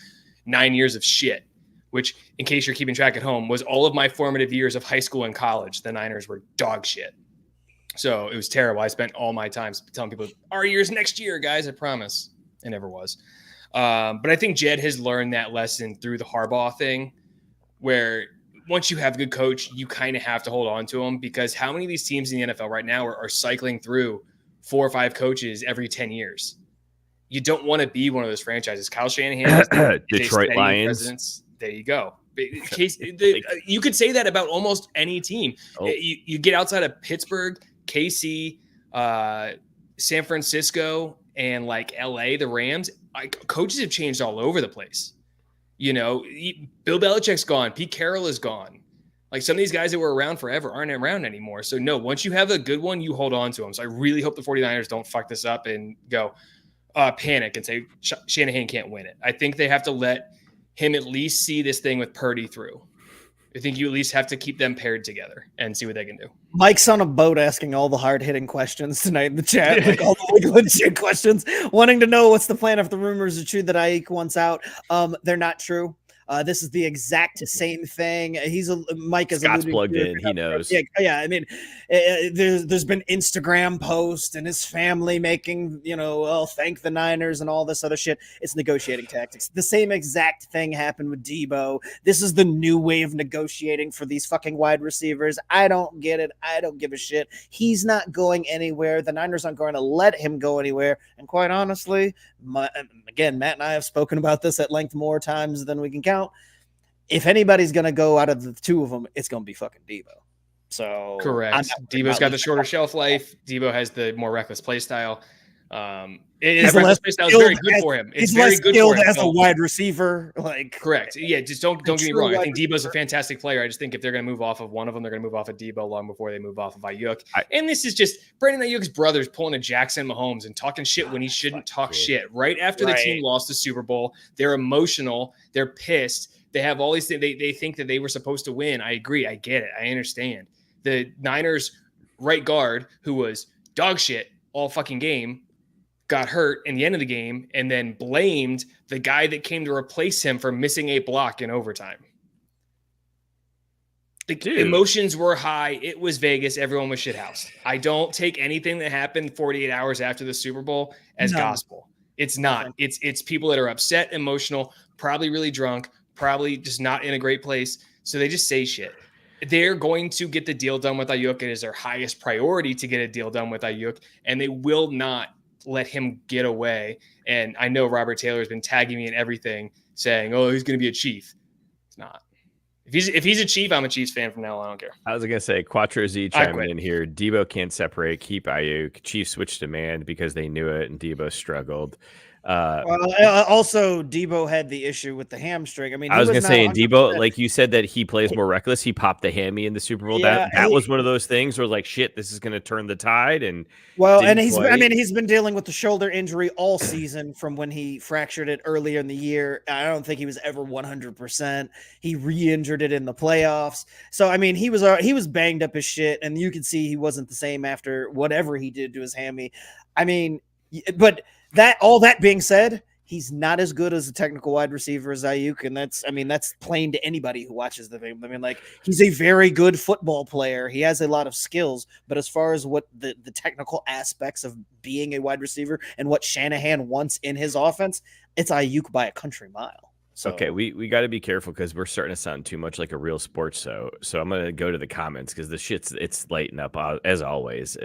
9 years of shit, which, in case you're keeping track at home, was all of my formative years of high school and college. The Niners were dog shit. So it was terrible. I spent all my time telling people, our year's next year, guys, I promise. It never was. But I think Jed has learned that lesson through the Harbaugh thing, where once you have a good coach, you kind of have to hold on to him, because how many of these teams in the NFL right now are cycling through 4 or 5 coaches every 10 years? You don't want to be one of those franchises. Kyle Shanahan, Detroit Lions. There you go. You could say that about almost any team. You get outside of Pittsburgh, KC, San Francisco, and like LA, the Rams, coaches have changed all over the place. You know, Bill Belichick's gone. Pete Carroll is gone. Like some of these guys that were around forever aren't around anymore. So no, once you have a good one, you hold on to them. So I really hope the 49ers don't fuck this up and go panic and say Shanahan can't win it. I think they have to let him at least see this thing with Purdy through. I think you at least have to keep them paired together and see what they can do. Mike's on a boat asking all the hard-hitting questions tonight in the chat, like all the legit questions, wanting to know what's the plan if the rumors are true that Ayuk wants out. They're not true. This is the exact same thing. Mike is Scott's plugged in. He knows. Yeah. I mean, there's been Instagram posts and his family making, thank the Niners and all this other shit. It's negotiating tactics. The same exact thing happened with Debo. This is the new way of negotiating for these fucking wide receivers. I don't get it. I don't give a shit. He's not going anywhere. The Niners aren't going to let him go anywhere. And quite honestly, again, Matt and I have spoken about this at length more times than we can count. If anybody's going to go out of the two of them, it's going to be fucking Debo. So correct. Debo's got the shorter shelf life. Debo has the more reckless play style. His reckless play style is very good for him. It's very good for him as a wide receiver. Correct. Yeah, just don't get me wrong. I think Debo's a fantastic player. I just think if they're going to move off of one of them, they're going to move off of Debo long before they move off of Ayuk. And this is just Brandon Ayuk's brothers pulling a Jackson Mahomes and talking shit when he shouldn't talk shit. Right after the team lost the Super Bowl, they're emotional. They're pissed. They have all these things. They think that they were supposed to win. I agree. I get it. I understand. The Niners right guard, who was dog shit all fucking game, got hurt in the end of the game and then blamed the guy that came to replace him for missing a block in overtime. The emotions were high. It was Vegas. Everyone was shithoused. I don't take anything that happened 48 hours after the Super Bowl as gospel. It's not. It's people that are upset, emotional, probably really drunk, probably just not in a great place. So they just say shit. They're going to get the deal done with Ayuk. It is their highest priority to get a deal done with Ayuk, and they will not let him get away. And I know Robert Taylor has been tagging me in everything saying, oh, he's going to be a Chief. It's not. If he's a Chief, I'm a Chiefs fan from now on. I don't care. I was going to say, Quattro Z chiming in here. Debo can't separate. Keep Ayuk. Chiefs switched to man because they knew it, and Debo struggled. Also, Debo had the issue with the hamstring. I mean, I was gonna say, and Debo, like you said, that he plays more reckless. He popped the hammy in the Super Bowl. Yeah, that was one of those things where, like, shit, this is gonna turn the tide. And he's been dealing with the shoulder injury all season from when he fractured it earlier in the year. I don't think he was ever 100%. He re-injured it in the playoffs. So I mean, he was banged up as shit, and you could see he wasn't the same after whatever he did to his hammy. I mean, but. All that being said, he's not as good as a technical wide receiver as Ayuk, and that's plain to anybody who watches the game. I mean, like, he's a very good football player. He has a lot of skills, but as far as what the technical aspects of being a wide receiver and what Shanahan wants in his offense, it's Ayuk by a country mile. So. Okay, we got to be careful because we're starting to sound too much like a real sports show. So I'm going to go to the comments because it's lighting up as always.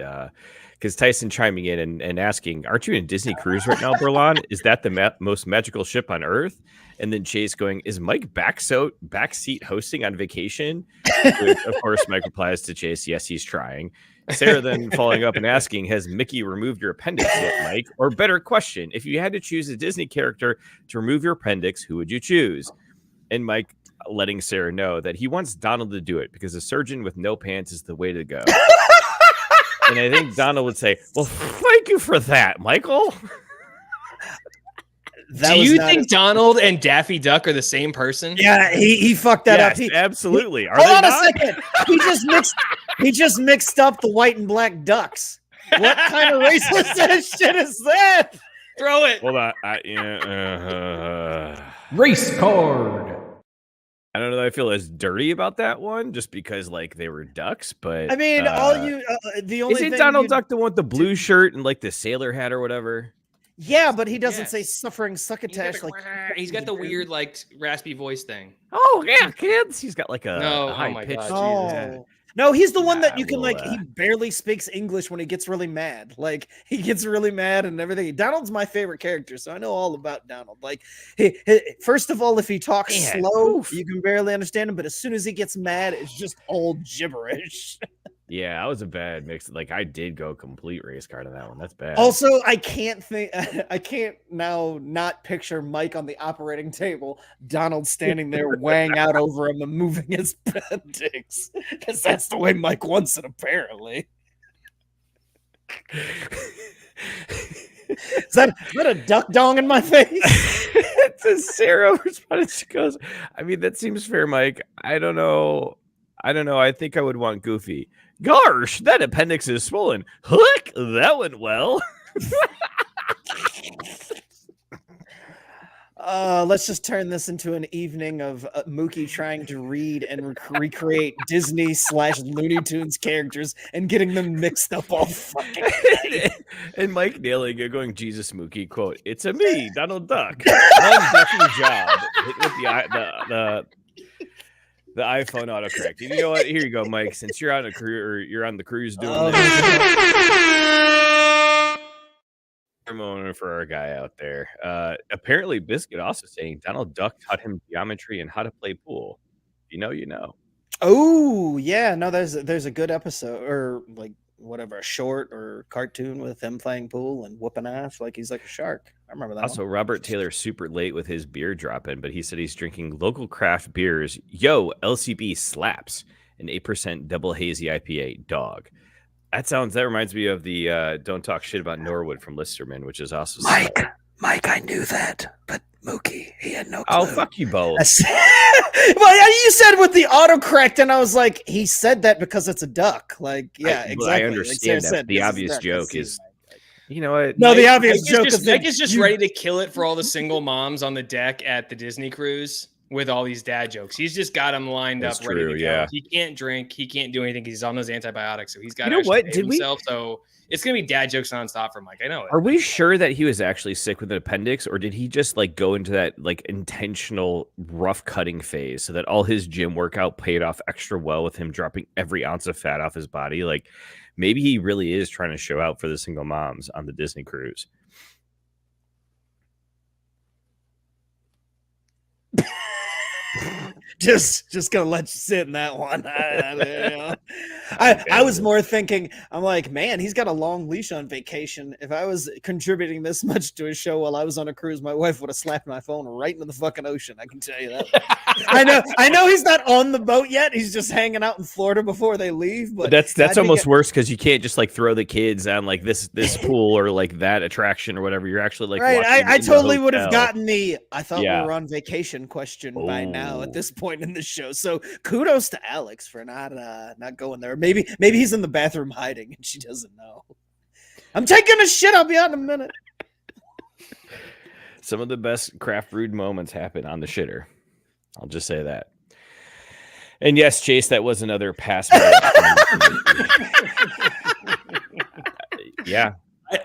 Because Tyson chiming in and asking, aren't you in a Disney cruise right now, Berlon? Is that the most magical ship on earth? And then Chase going, is Mike backseat hosting on vacation? Of course, Mike replies to Chase, yes, he's trying. Sarah then following up and asking, has Mickey removed your appendix yet, Mike? Or better question, if you had to choose a Disney character to remove your appendix, who would you choose? And Mike letting Sarah know that he wants Donald to do it because a surgeon with no pants is the way to go. And I think Donald would say, well, thank you for that, Michael. Do you think Donald and Daffy Duck are the same person? Yeah, he fucked that up. Absolutely. Hold on a second. He just mixed up the white and black ducks. What kind of racist shit is that? Throw it. Hold on. Race card. I don't know that I feel as dirty about that one just because, like, they were ducks, but I mean, the only isn't Donald Duck the one with the blue shirt and like the sailor hat or whatever? Yeah, but he doesn't say suffering succotash. He's got the weird, like, raspy voice thing. Oh yeah, kids. He's got like a high pitched. No, he's the one that you can he barely speaks English when he gets really mad. Like, he gets really mad and everything. Donald's my favorite character, so I know all about Donald. Like, first of all, if he talks slow, you can barely understand him. But as soon as he gets mad, it's just all gibberish. Yeah, that was a bad mix. Like I did go complete race car to that one. That's bad. Also, I can't now not picture Mike on the operating table, Donald standing there weighing out over him and moving his appendix, because that's the way Mike wants it, apparently. Is that a duck dong in my face? Sarah responded. She goes, I mean, that seems fair, Mike. I don't know. I think I would want Goofy. Gosh, that appendix is swollen. Look, that went well. Let's just turn this into an evening of Mookie trying to read and recreate Disney/Looney Tunes characters and getting them mixed up all fucking day. And Mike nailing it, going, Jesus, Mookie, quote, it's a me, Donald Duck. One Ducky job. Hit with the iPhone autocorrect. You know what? Here you go, Mike. Since you're on you're on the cruise doing moment for our guy out there. Apparently Biscuit also saying Donald Duck taught him geometry and how to play pool. You know. Oh yeah, no, there's a good episode, or like whatever, a short or cartoon with him playing pool and whooping ass like he's like a shark. I remember that. Also, one. Robert Taylor super late with his beer drop in, but he said he's drinking local craft beers. Yo, LCB slaps, an 8% double hazy IPA, dog. That reminds me of the Don't Talk Shit About Norwood from Listerman, which is also Mike, I knew that, but Mookie, he had no clue. Oh, fuck you both. Well, you said with the autocorrect, and I was like, he said that because it's a duck. Like, yeah, exactly. I understand like that. The obvious joke is, you know what? No, the obvious joke is Mike is just ready to kill it for all the single moms on the deck at the Disney cruise with all these dad jokes. He's just got them lined up, ready to go. Yeah. He can't drink. He can't do anything. He's on those antibiotics, so he's got to himself. So it's gonna be dad jokes nonstop for Mike. I know it. Are we sure that he was actually sick with an appendix, or did he just like go into that like intentional rough cutting phase so that all his gym workout paid off extra well with him dropping every ounce of fat off his body? Like maybe he really is trying to show out for the single moms on the Disney cruise. Just gonna let you sit in that one. I was more thinking, I'm like, man, he's got a long leash on vacation. If I was contributing this much to his show while I was on a cruise, my wife would have slapped my phone right into the fucking ocean. I can tell you that. I know he's not on the boat yet. He's just hanging out in Florida before they leave. But that's almost worse because you can't just like throw the kids on like this pool or like that attraction or whatever. You're actually like, right. I totally would have gotten the I thought we were on vacation question by now at this point in the show. So kudos to Alex for not going there. Maybe he's in the bathroom hiding and she doesn't know. I'm taking a shit. I'll be out in a minute. Some of the best craft brewed moments happen on the shitter. I'll just say that. And yes, Chase, that was another pass. Yeah.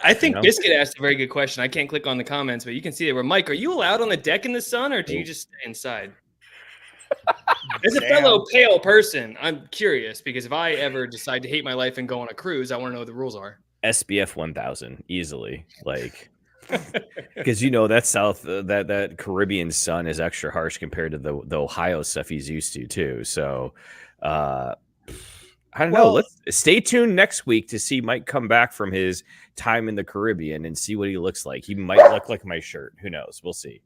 I think Biscuit asked a very good question. I can't click on the comments, but you can see it. Where Mike, are you allowed on the deck in the sun, or do you just stay inside? As a fellow pale person, I'm curious because if I ever decide to hate my life and go on a cruise, I want to know what the rules are. SBF 1000 easily, like, because that South that Caribbean sun is extra harsh compared to the Ohio stuff he's used to too. So I don't know. Let's stay tuned next week to see Mike come back from his time in the Caribbean and see what he looks like. He might look like my shirt. Who knows? We'll see.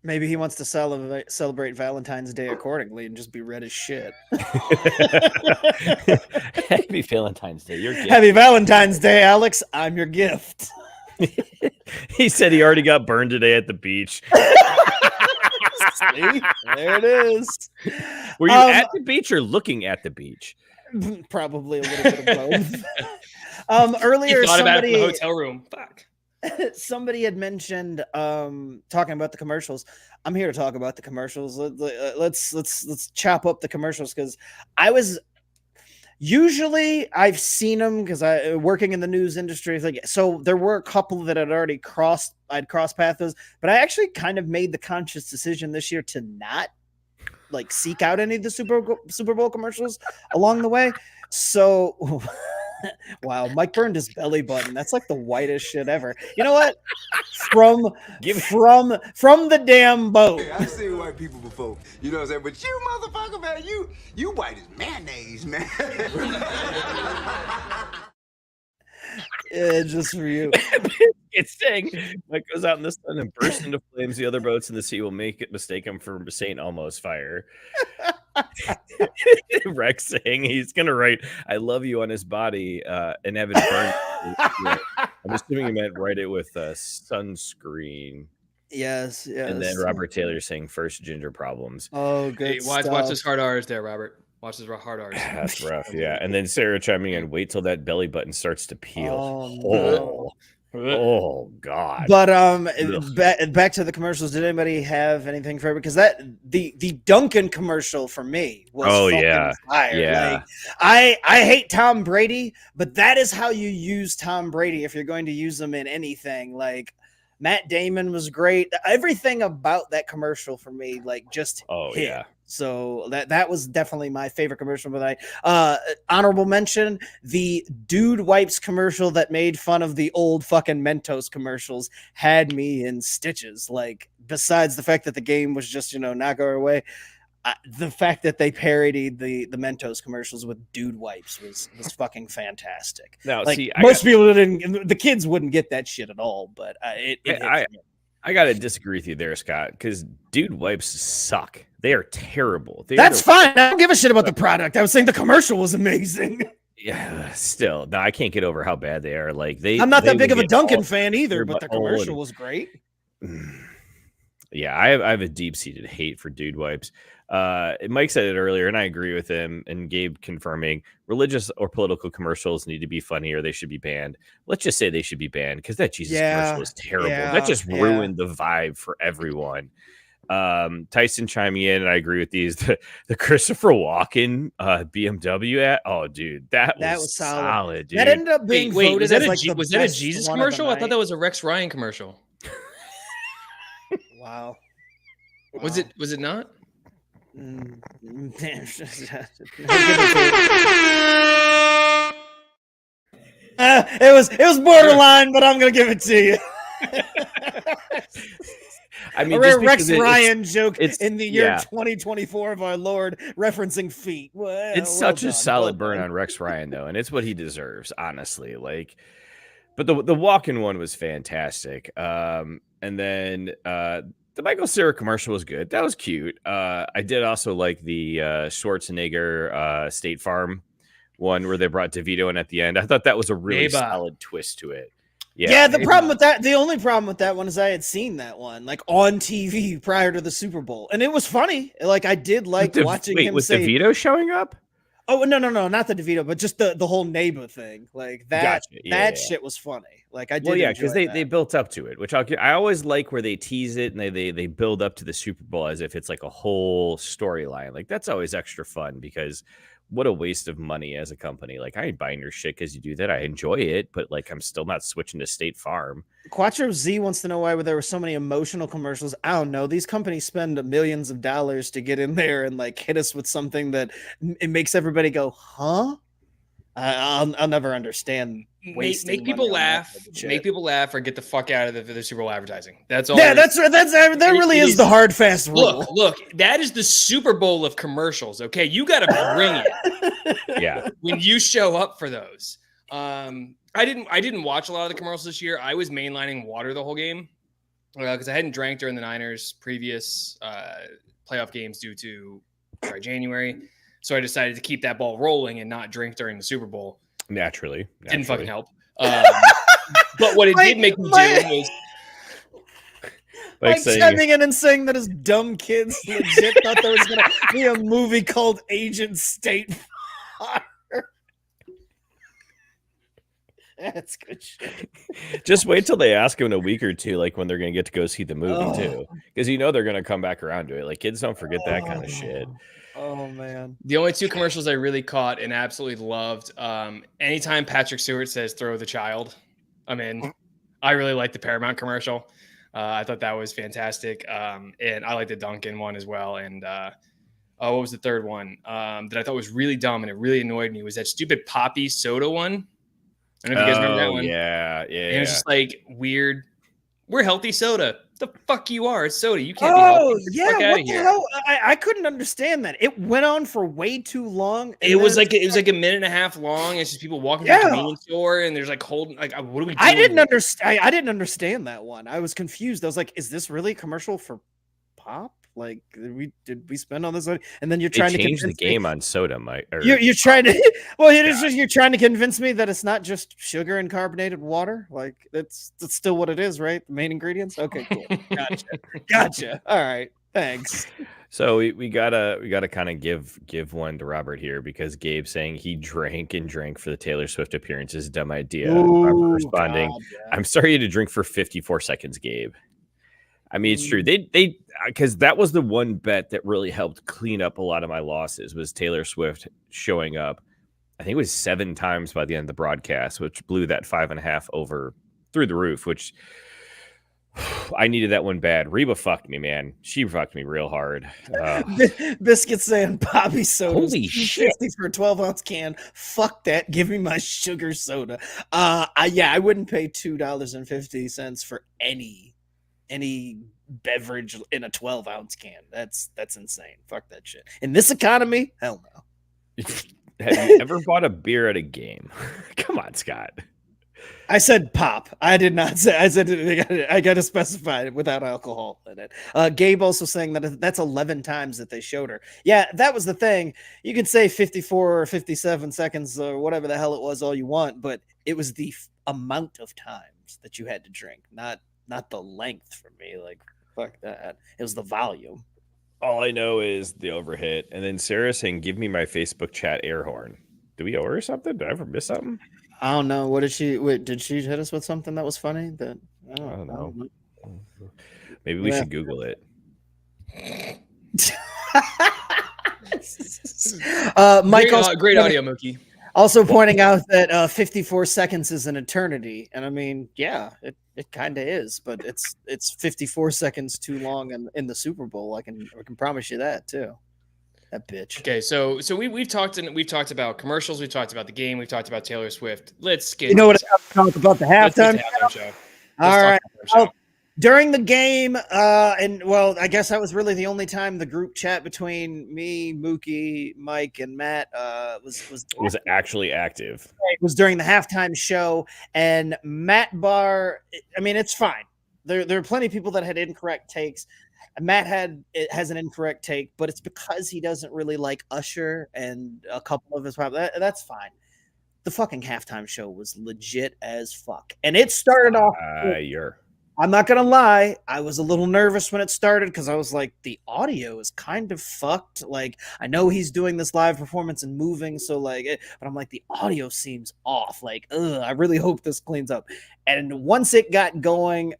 Maybe he wants to celebrate Valentine's Day accordingly and just be red as shit. Happy Valentine's Day. Your gift. Happy Valentine's Day, Alex. I'm your gift. He said he already got burned today at the beach. See? There it is. Were you at the beach or looking at the beach? Probably a little bit of both. Earlier, he thought about it in the hotel room. Fuck. Somebody had mentioned talking about the commercials. I'm here to talk about the commercials. Let's chop up the commercials because I've seen them because I working in the news industry. So there were a couple that I'd crossed paths with, but I actually kind of made the conscious decision this year to not like seek out any of the Super Bowl commercials along the way. So Wow, Mike burned his belly button. That's like the whitest shit ever. You know what? From the damn boat. Hey, I've seen white people before. You know what I'm saying? But you motherfucker, man, you white as mayonnaise, man. Yeah, just for you. It's saying Mike goes out in the sun and bursts into flames. The other boats in the sea will mistake him for Saint Elmo's fire. Rex saying he's gonna write "I love you" on his body and have it burned. I'm assuming he meant write it with sunscreen. Yes. And then Robert Taylor saying "First Ginger Problems." Oh, good. Hey, watch this hard R's there, Robert. Watch this hard R's. That's rough, yeah. And then Sarah chiming in, "Wait till that belly button starts to peel." Oh God. But back to the commercials. Did anybody have anything for it? Because that the Duncan commercial for me was fire. Yeah. Like, I hate Tom Brady, but that is how you use Tom Brady if you're going to use him in anything. Like Matt Damon was great. Everything about that commercial for me, like just hit. Yeah. So that was definitely my favorite commercial of the night. Honorable mention, the Dude Wipes commercial that made fun of the old fucking Mentos commercials had me in stitches. Like, besides the fact that the game was just, not go away, the fact that they parodied the Mentos commercials with Dude Wipes was fucking fantastic. Now, like, see, people didn't, the kids wouldn't get that shit at all, but I gotta disagree with you there, Scott, because Dude Wipes suck. They are terrible. That's fine. I don't give a shit about the product. I was saying the commercial was amazing. Yeah, still, no, I can't get over how bad they are. Like I'm not that big of a Duncan fan either, but the commercial was great. Yeah, I have a deep-seated hate for Dude Wipes. Mike said it earlier, and I agree with him. And Gabe confirming, religious or political commercials need to be funny, or they should be banned. Let's just say they should be banned because that Jesus commercial is terrible. That just ruined the vibe for everyone. Tyson chiming in, and I agree with these. The Christopher Walken BMW ad. Oh, dude, that was solid, dude. That ended up being voted was that as was that a Jesus commercial? I thought that was a Rex Ryan commercial. Wow. Was it not? It was borderline, but I'm gonna give it to you. I mean, a rare Rex Ryan joke in the year 2024 of our Lord, referencing feet. Well, it's such a solid burn on Rex Ryan, though, and it's what he deserves, honestly. Like, but the walk-in one was fantastic. And then the Michael Cera commercial was good. That was cute. I did also like the Schwarzenegger State Farm one where they brought DeVito in at the end. I thought that was a really solid twist to it. Yeah, the only problem with that one is I had seen that one like on TV prior to the Super Bowl, and it was funny. Like, I did like watching him say DeVito showing up. Oh, no, not the DeVito, but just the whole neighbor thing. Like that, shit was funny. Like, I did. Well, yeah, because they built up to it, which I always like where they tease it and they build up to the Super Bowl as if it's like a whole storyline. Like, that's always extra fun because what a waste of money as a company. Like, I ain't buying your shit because you do that. I enjoy it, but like, I'm still not switching to State Farm. Quattro Z wants to know why there were so many emotional commercials. I don't know. These companies spend millions of dollars to get in there and like hit us with something that it makes everybody go, huh? I'll never understand. Make people laugh. Make people laugh or get the fuck out of the Super Bowl advertising. That's all. Yeah, that really is the hard fast rule. Look, that is the Super Bowl of commercials. Okay, you got to bring it. Yeah, when you show up for those. I didn't watch a lot of the commercials this year. I was mainlining water the whole game because I hadn't drank during the Niners' previous playoff games due to January. So I decided to keep that ball rolling and not drink during the Super Bowl. Naturally. Didn't fucking help. But what it did make me do was like chiming in and saying that his dumb kids legit thought there was going to be a movie called Agent State Farm. That's good shit. Just wait till they ask him in a week or two, like when they're going to get to go see the movie too. Because they're going to come back around to it. Like, kids don't forget that kind of shit. Oh, man. The only two commercials I really caught and absolutely loved, anytime Patrick Stewart says throw the child, I'm in. I really like the Paramount commercial. I thought that was fantastic. And I like the Duncan one as well. And what was the third one that I thought was really dumb and it really annoyed me was that stupid poppy soda one. I don't know if you guys remember that one. Yeah. And it was just like weird. We're healthy soda. The fuck you are. It's soda. You can't be Oh, healthy. Get the yeah. fuck What outta the here. hell? I couldn't understand that. It went on for way too long. It was like a minute and a half long. It's just people walking through the convenience store and there's like holding like what are we doing? I didn't understand. I didn't understand that one. I was confused. I was like, "Is this really a commercial for pop? Like, did we spend on this?" And then you're trying to change the convince me- game on soda, Mike. You're trying to. Well, it is just you're trying to convince me that it's not just sugar and carbonated water. Like that's still what it is, right? The main ingredients. Okay, cool. Gotcha. All right. Thanks. So we gotta kind of give one to Robert here because Gabe saying he drank and drank for the Taylor Swift appearance is a dumb idea. Robert responding, God, yeah. I'm sorry you had to drink for 54 seconds, Gabe. I mean, it's true. They because that was the one bet that really helped clean up a lot of my losses was Taylor Swift showing up. I think it was 7 times by the end of the broadcast, which blew that 5.5 over through the roof, which I needed that one bad. Reba fucked me, man. She fucked me real hard. Biscuit saying Bobby soda. Holy shit. For a 12-ounce can. Fuck that. Give me my sugar soda. I wouldn't pay $2.50 for any beverage in a 12-ounce can. That's insane. Fuck that shit. In this economy, hell no. Have you ever bought a beer at a game? Come on, Scott. I said pop. I did not say. I said I got to specify it without alcohol in it. Gabe also saying that that's 11 times that they showed her. Yeah, that was the thing. You could say 54 or 57 seconds or whatever the hell it was, all you want, but it was the amount of times that you had to drink, not the length for me. Like fuck that. It was the volume. All I know is the overhit, and then Sarah saying, "Give me my Facebook chat air horn." Do we owe her something? Did I ever miss something? I don't know. What did she? Did she hit us with something that was funny? That I don't know. Maybe we should Google it. Mike, great audio, Mookie. Also pointing out that 54 seconds is an eternity, and I mean, yeah, it kind of is, but it's 54 seconds too long in the Super Bowl. I can promise you that too. That bitch. Okay, so we've talked about commercials, we've talked about the game, we've talked about Taylor Swift. Let's get what I'm talking about the halftime show. All right. During the game, and well, I guess that was really the only time the group chat between me, Mookie, Mike, and Matt was actually active. It was during the halftime show, and Matt Barr. I mean, it's fine. There are plenty of people that had incorrect takes. Matt has an incorrect take, but it's because he doesn't really like Usher and a couple of his problems. That's fine. The fucking halftime show was legit as fuck, and it started off. I'm not gonna lie, I was a little nervous when it started because I was like, the audio is kind of fucked. Like, I know he's doing this live performance and moving, so like, but I'm like, the audio seems off. Like, I really hope this cleans up. And once it got going,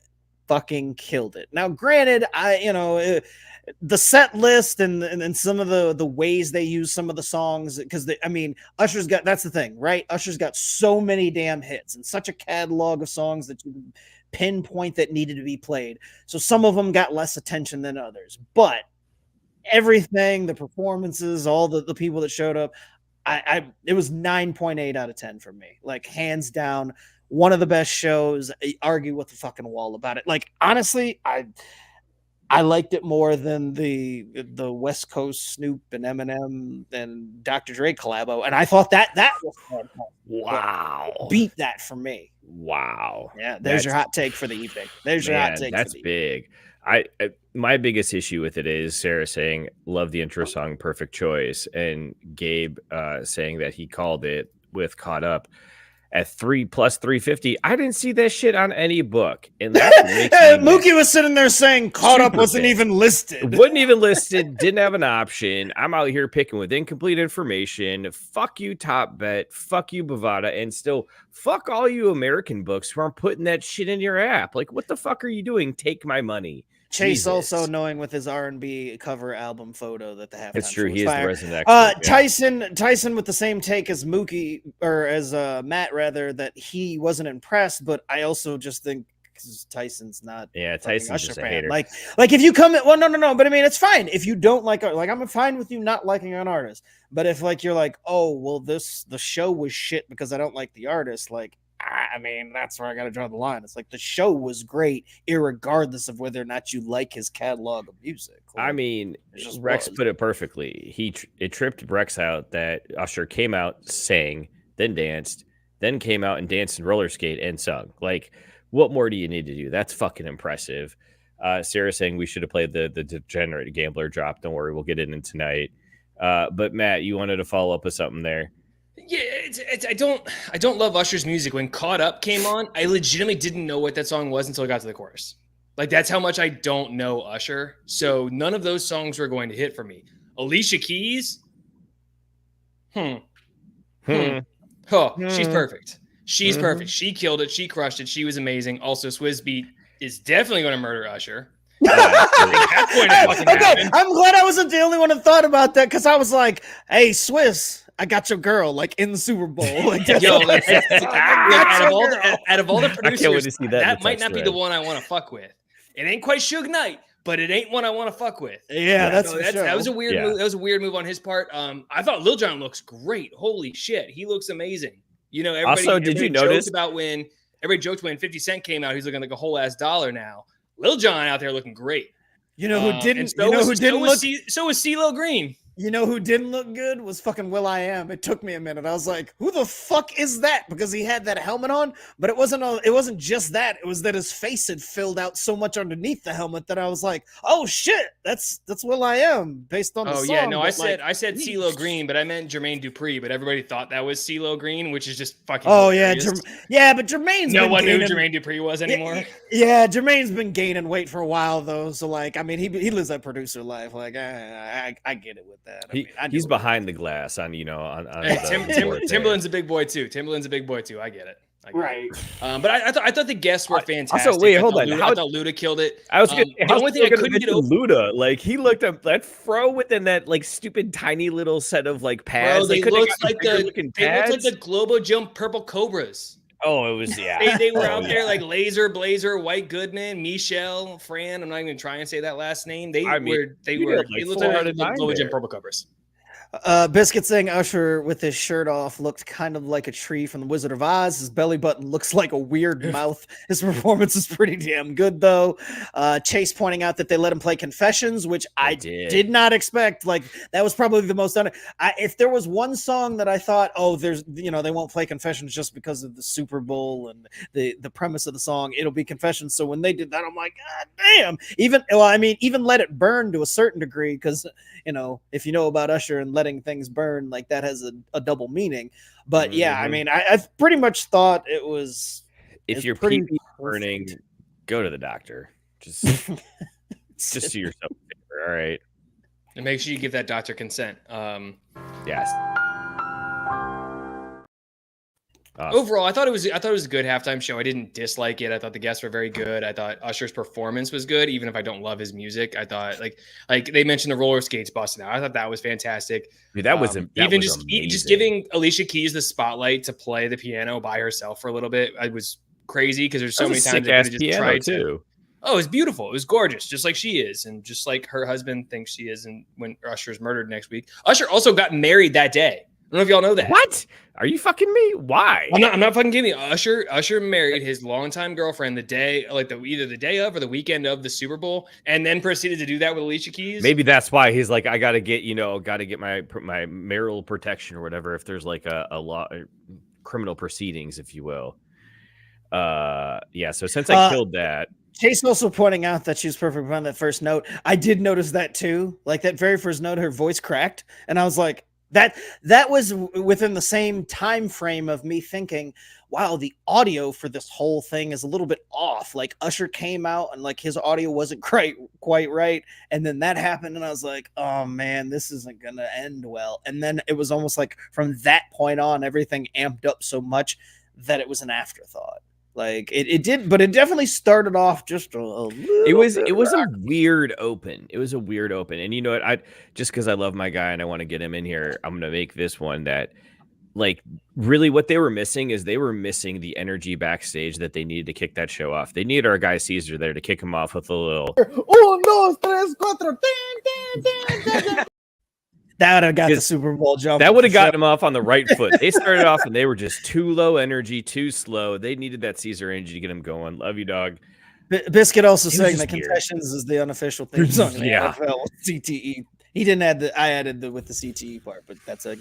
fucking killed it. Now, granted, the set list and some of the ways they use some of the songs, because Usher's got, that's the thing, right? Usher's got so many damn hits and such a catalog of songs that you pinpoint that needed to be played. So some of them got less attention than others, but everything, the performances, all the people that showed up, it was 9.8 out of 10 for me. Like, hands down, one of the best shows. Argue with the fucking wall about it. Like, honestly, I liked it more than the West Coast Snoop and Eminem and Dr. Dre collabo, and I thought that was fun. Wow, beat that for me. Wow, yeah. There's your hot take for the evening. There's your hot take. That's big. My biggest issue with it is Sarah saying love the intro song, perfect choice, and Gabe saying that he called it with Caught Up at 3 plus 350. I didn't see that shit on any book. And Mookie was sitting there saying Caught Up wasn't even listed. Wasn't even listed. Didn't have an option. I'm out here picking with incomplete information. Fuck you, Top Bet. Fuck you, Bovada. And still, fuck all you American books who aren't putting that shit in your app. Like, what the fuck are you doing? Take my money. Chase Jesus. Also knowing with his R&B cover album photo that the halftime. It's true. He is the resident expert. Tyson with the same take as Mookie, or as Matt rather, that he wasn't impressed. But I also just think because Tyson's not. Yeah, Tyson's just a hater. Like if you come at, well, no, but I mean, it's fine if you don't like I'm fine with you not liking an artist, but if like you're like, oh well, the show was shit because I don't like the artist, like. I mean, that's where I got to draw the line. It's like the show was great, irregardless of whether or not you like his catalog of music. Like, I mean, Rex put it perfectly. It tripped Rex out that Usher came out, sang, then danced, then came out and danced and roller skate and sung. Like, what more do you need to do? That's fucking impressive. Sarah saying we should have played the Degenerate Gambler drop. Don't worry, we'll get it in tonight. But Matt, you wanted to follow up with something there. Yeah, I don't love Usher's music. When Caught Up came on, I legitimately didn't know what that song was until I got to the chorus. Like, that's how much I don't know Usher. So none of those songs were going to hit for me. Alicia Keys, Oh, she's perfect. She's perfect. She killed it. She crushed it. She was amazing. Also, Swizz Beat is definitely going to murder Usher. I'm glad I wasn't the only one who thought about that, because I was like, hey, Swizz, I got your girl, like in the Super Bowl. Like, out of all the producers, that might not be the one I want to fuck with. It ain't quite Suge Knight, but it ain't one I want to fuck with. Yeah, that was a weird move. That was a weird move on his part. I thought Lil Jon looks great. Holy shit, he looks amazing. You know, did you notice about when everybody joked when 50 Cent came out, he's looking like a whole ass dollar now. Lil Jon out there looking great. You know who didn't? So was CeeLo Green. You know who didn't look good was fucking Will.i.am. It took me a minute. I was like, who the fuck is that? Because he had that helmet on, but it wasn't just that. It was that his face had filled out so much underneath the helmet that I was like, oh shit, that's Will.i.am based on the song. Oh yeah, no, I said CeeLo Green, but I meant Jermaine Dupri, but everybody thought that was CeeLo Green, which is just fucking hilarious. But Jermaine's no one knew Jermaine Dupri was anymore. Yeah, Jermaine's been gaining weight for a while though, so like, I mean, he lives that producer life. Like, I get it with that. He's behind the glass on Timbaland's a big boy too. I get it. Right. But I thought the guests were fantastic. Also, wait, hold on. I thought Luda killed it. I was the only thing I couldn't get over Luda. Like, he looked up that fro within that like stupid tiny little set of like pads. Bro, they looked like the Globo Jump Purple Cobras. Oh, it was they were out there like Laser, Blazer, White Goodman, Michelle, Fran. I'm not even trying to say that last name. They looked like Global Gym Purple Cobras. Biscuit saying Usher with his shirt off looked kind of like a tree from The Wizard of Oz. His belly button looks like a weird mouth. His performance is pretty damn good, though. Chase pointing out that they let him play Confessions, which I did not expect. Like, that was probably the most if there was one song that I thought, they won't play Confessions just because of the Super Bowl and the premise of the song, it'll be Confessions. So when they did that, I'm like, God damn. Even Let It Burn to a certain degree, because if you know about Usher and letting things burn, like that has a double meaning. But yeah, I mean, I pretty much thought it was. If you're pretty burning, go to the doctor. Just do yourself a favor. All right, and make sure you give that doctor consent. Yes. Overall, I thought it was a good halftime show. I didn't dislike it. I thought the guests were very good. I thought Usher's performance was good, even if I don't love his music. I thought like they mentioned the roller skates busting out. I thought that was fantastic. Dude, that was just giving Alicia Keys the spotlight to play the piano by herself for a little bit. I was crazy because there's so many times they just tried to. Oh, it's beautiful. It was gorgeous, just like she is, and just like her husband thinks she is. And when Usher is murdered next week, Usher also got married that day. I don't know if y'all know that. What? Are you fucking me? Why? I'm not fucking kidding you. Usher married his longtime girlfriend the day, either the day of or the weekend of the Super Bowl, and then proceeded to do that with Alicia Keys. Maybe that's why he's like, I gotta get my marital protection or whatever. If there's like a law, criminal proceedings, if you will. Yeah. So since I killed that. Chase also pointing out that she was perfect on that first note. I did notice that too. Like that very first note, her voice cracked, and I was like. That was within the same time frame of me thinking, wow, the audio for this whole thing is a little bit off. Like Usher came out and like his audio wasn't quite right. And then that happened. And I was like, oh man, this isn't going to end well. And then it was almost like from that point on, everything amped up so much that it was an afterthought. Like it did, but it definitely started off just a little. It was a weird open. It was a weird open, and you know what? Just because I love my guy and I want to get him in here, I'm gonna make this one that like really what they were missing is they were missing the energy backstage that they needed to kick that show off. They needed our guy Caesar there to kick him off with a little. Uno, tres, cuatro. That would have got the Super Bowl jump. That would have gotten them off on the right foot. They started off and they were just too low energy, too slow. They needed that Caesar energy to get them going. Love you, dog. Biscuit also saying that Concessions is the unofficial theme song in the Yeah. NFL. CTE. He didn't add I added with the CTE part, but that's it.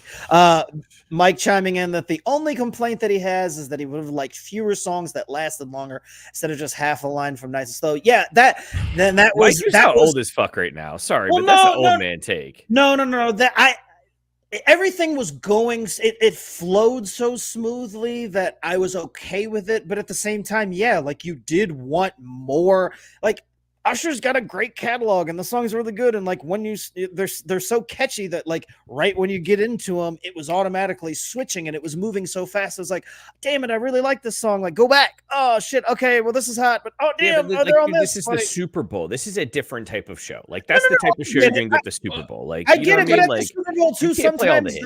Mike chiming in that the only complaint that he has is that he would have liked fewer songs that lasted longer instead of just half a line from Nice and Slow. Yeah, that was Mike, you're old as fuck right now. Sorry, well, but that's an old man take. No. Everything was going. It flowed so smoothly that I was okay with it. But at the same time, yeah, like you did want more. Like Usher's got a great catalog and the songs are really good. And like when they're so catchy that like right when you get into them, it was automatically switching and it was moving so fast. I was like, damn it, I really like this song. Like go back. Oh shit. Okay, well this is hot, but oh damn, but they're on this this. is like, the Super Bowl. This is a different type of show. Like that's the type of show you're gonna get the Super Bowl. Like I get it, but at the Super Bowl too, sometimes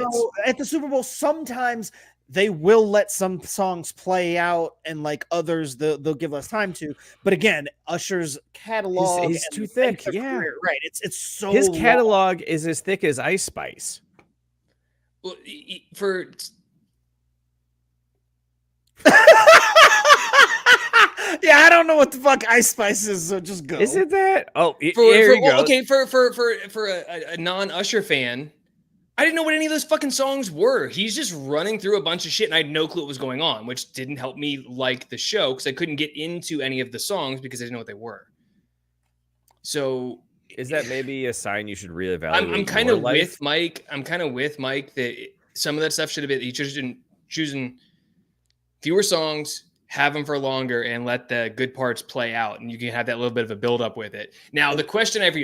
at the Super Bowl, sometimes they will let some songs play out and like others they'll give us time to. But again, Usher's catalog is too thick. Yeah, career, right. It's so his catalog is as thick as Ice Spice. Well, yeah, I don't know what the fuck Ice Spice is, so just go. Is it that? Oh, there you go. Okay, for a non-Usher fan, I didn't know what any of those fucking songs were. He's just running through a bunch of shit, and I had no clue what was going on, which didn't help me like the show because I couldn't get into any of the songs because I didn't know what they were. So, is that maybe a sign you should reevaluate? I'm kind of with Mike. I'm kind of with Mike that some of that stuff should have been choosing fewer songs, have them for longer, and let the good parts play out, and you can have that little bit of a build up with it. Now, the question I have for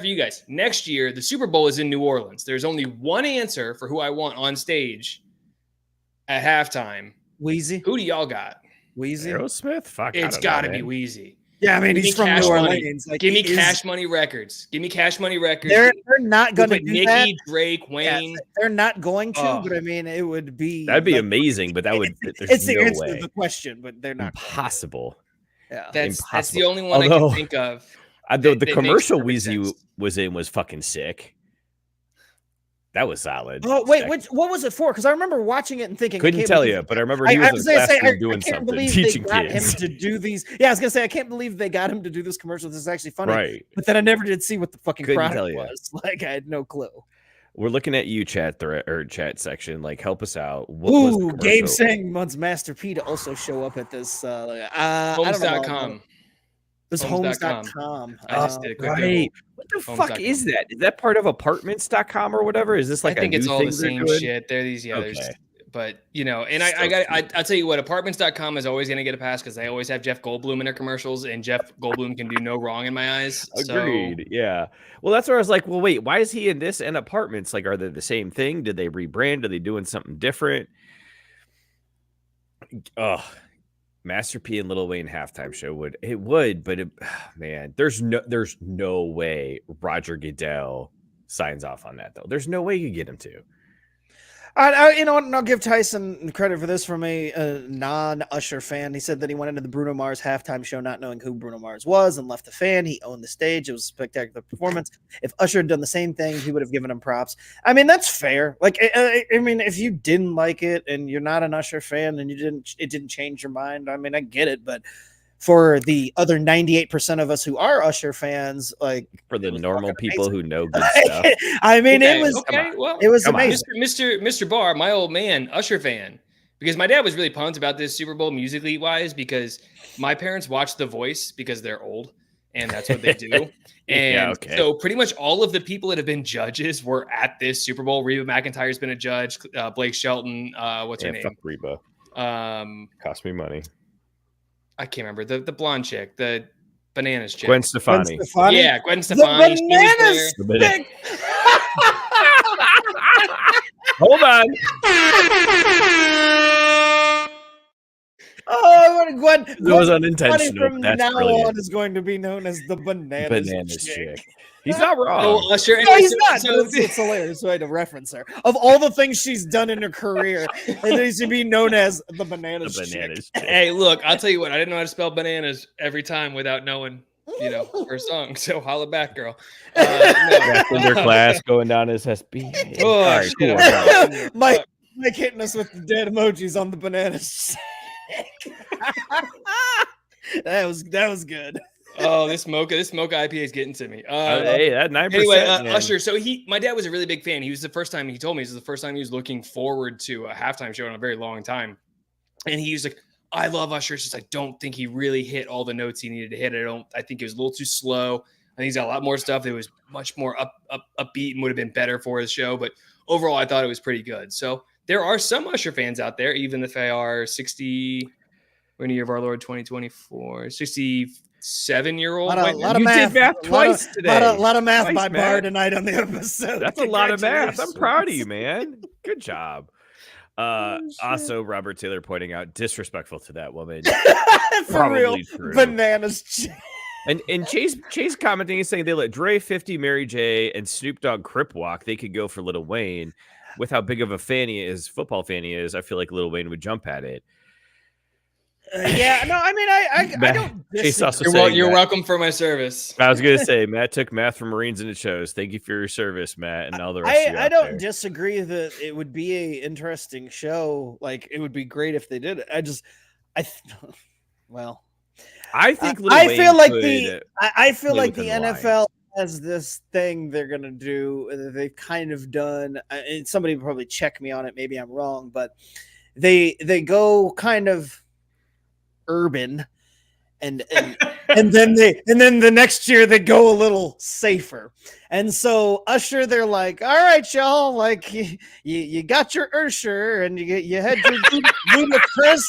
you guys. Next year, the Super Bowl is in New Orleans. There's only one answer for who I want on stage at halftime. Wheezy. Who do y'all got? Wheezy. Aerosmith? Fuck, it's got to be Wheezy. Yeah, I mean, he's from New Orleans. Like, give me Cash Money Records. Give me Cash Money Records. They're not going to do Nicki, that. Drake, Wayne. Yeah, they're not going to, but I mean, it would be. That'd be amazing, but that would. It's the no answer way. to the question, but they're not. Impossible. Yeah, that's the only one I can think of. The commercial Wheezy was in was fucking sick. That was solid. Oh wait, what was it for? Because I remember watching it and thinking, couldn't tell you, but I remember he was in the classroom doing something, teaching kids. Him to do these. Yeah, I was gonna say I can't believe they got him to do this commercial. This is actually funny, right? But then I never did see what the fucking product was. Like I had no clue. We're looking at you, chat section. Like, help us out. Ooh, Gabe saying wants Master P to also show up at this. Homes.com. It was homes.com. I just did a quick right. What the fuck is that? Is that part of apartments.com or whatever? Is this like I think it's all the same shit. They're these, but you know, and I'll tell you what, apartments.com is always gonna get a pass because they always have Jeff Goldblum in their commercials, and Jeff Goldblum can do no wrong in my eyes. Agreed. So, yeah. Well, that's where I was like, well, wait, why is he in this and apartments? Like, are they the same thing? Did they rebrand? Are they doing something different? Oh, Master P and Lil Wayne halftime show would, but man, there's no way Roger Goodell signs off on that though. There's no way you get him to. You know what? And I'll give Tyson credit for this from a non-Usher fan. He said that he went into the Bruno Mars halftime show not knowing who Bruno Mars was and left the fan. He owned the stage. It was a spectacular performance. If Usher had done the same thing, he would have given him props. I mean, that's fair. Like, I mean, if you didn't like it and you're not an Usher fan and it didn't change your mind, I mean, I get it. But for the other 98% of us who are Usher fans, like for the normal people who know good stuff, I mean, it was amazing. Mr. Barr, my old man, Usher fan, because my dad was really pumped about this Super Bowl musically wise because my parents watch The Voice because they're old and that's what they do. And so pretty much all of the people that have been judges were at this Super Bowl. Reba McEntire's been a judge. Blake Shelton, what's her name? Fuck Reba. Cost me money. I can't remember the blonde chick, the bananas chick. Gwen Stefani. Yeah, Gwen Stefani. The bananas chick. Hold on. Oh Gwen, It was Bunny unintentional. from That's now brilliant. on is going to be known as the Bananas Chick. He's not wrong. Oh, Usher. No, he's not. So, It's hilarious way to reference her. Of all the things she's done in her career, it needs to be known as the Bananas Chick. Hey, look, I'll tell you what. I didn't know how to spell bananas every time without knowing, her song. So holla back, girl. Back in their class, going down his SB. Oh, All right, shit. cool. Mike hitting us with the dead emojis on the Bananas Chick. That was good. Oh, this mocha IPA is getting to me. Hey, that 9%. Anyway, Usher. So my dad was a really big fan. He was the first time he told me this was the first time he was looking forward to a halftime show in a very long time. And he was like, I love Usher. It's just I don't think he really hit all the notes he needed to hit. I think it was a little too slow. I think he's got a lot more stuff that was much more upbeat and would have been better for his show. But overall, I thought it was pretty good. So there are some Usher fans out there, even if they are 60, we're in the year of our Lord 2024, 67-year-old. You did math twice today. A lot of math Twice, by Matt. Barr tonight on the episode. That's a lot of math. I'm proud of you, man. Good job. Also, Robert Taylor pointing out disrespectful to that woman. For Probably real, true. Bananas Chick. And Chase commenting is saying they let Dre 50, Mary J, and Snoop Dogg Crip walk. They could go for Lil Wayne. With how big of a football fan he is, I feel like Lil Wayne would jump at it. Yeah, no, I mean, I don't. Chase also You're welcome for my service. I was gonna say Matt took math from Marines and it shows. Thank you for your service, Matt, and all the rest. I don't disagree that it would be a interesting show. Like it would be great if they did it. I think I feel like the NFL has this thing they're gonna do that they've kind of done, and somebody will probably check me on it. Maybe I'm wrong, but they go kind of urban and then the next year they go a little safer. And so Usher, they're like, all right, y'all, like you got your Usher and you had your Ludacris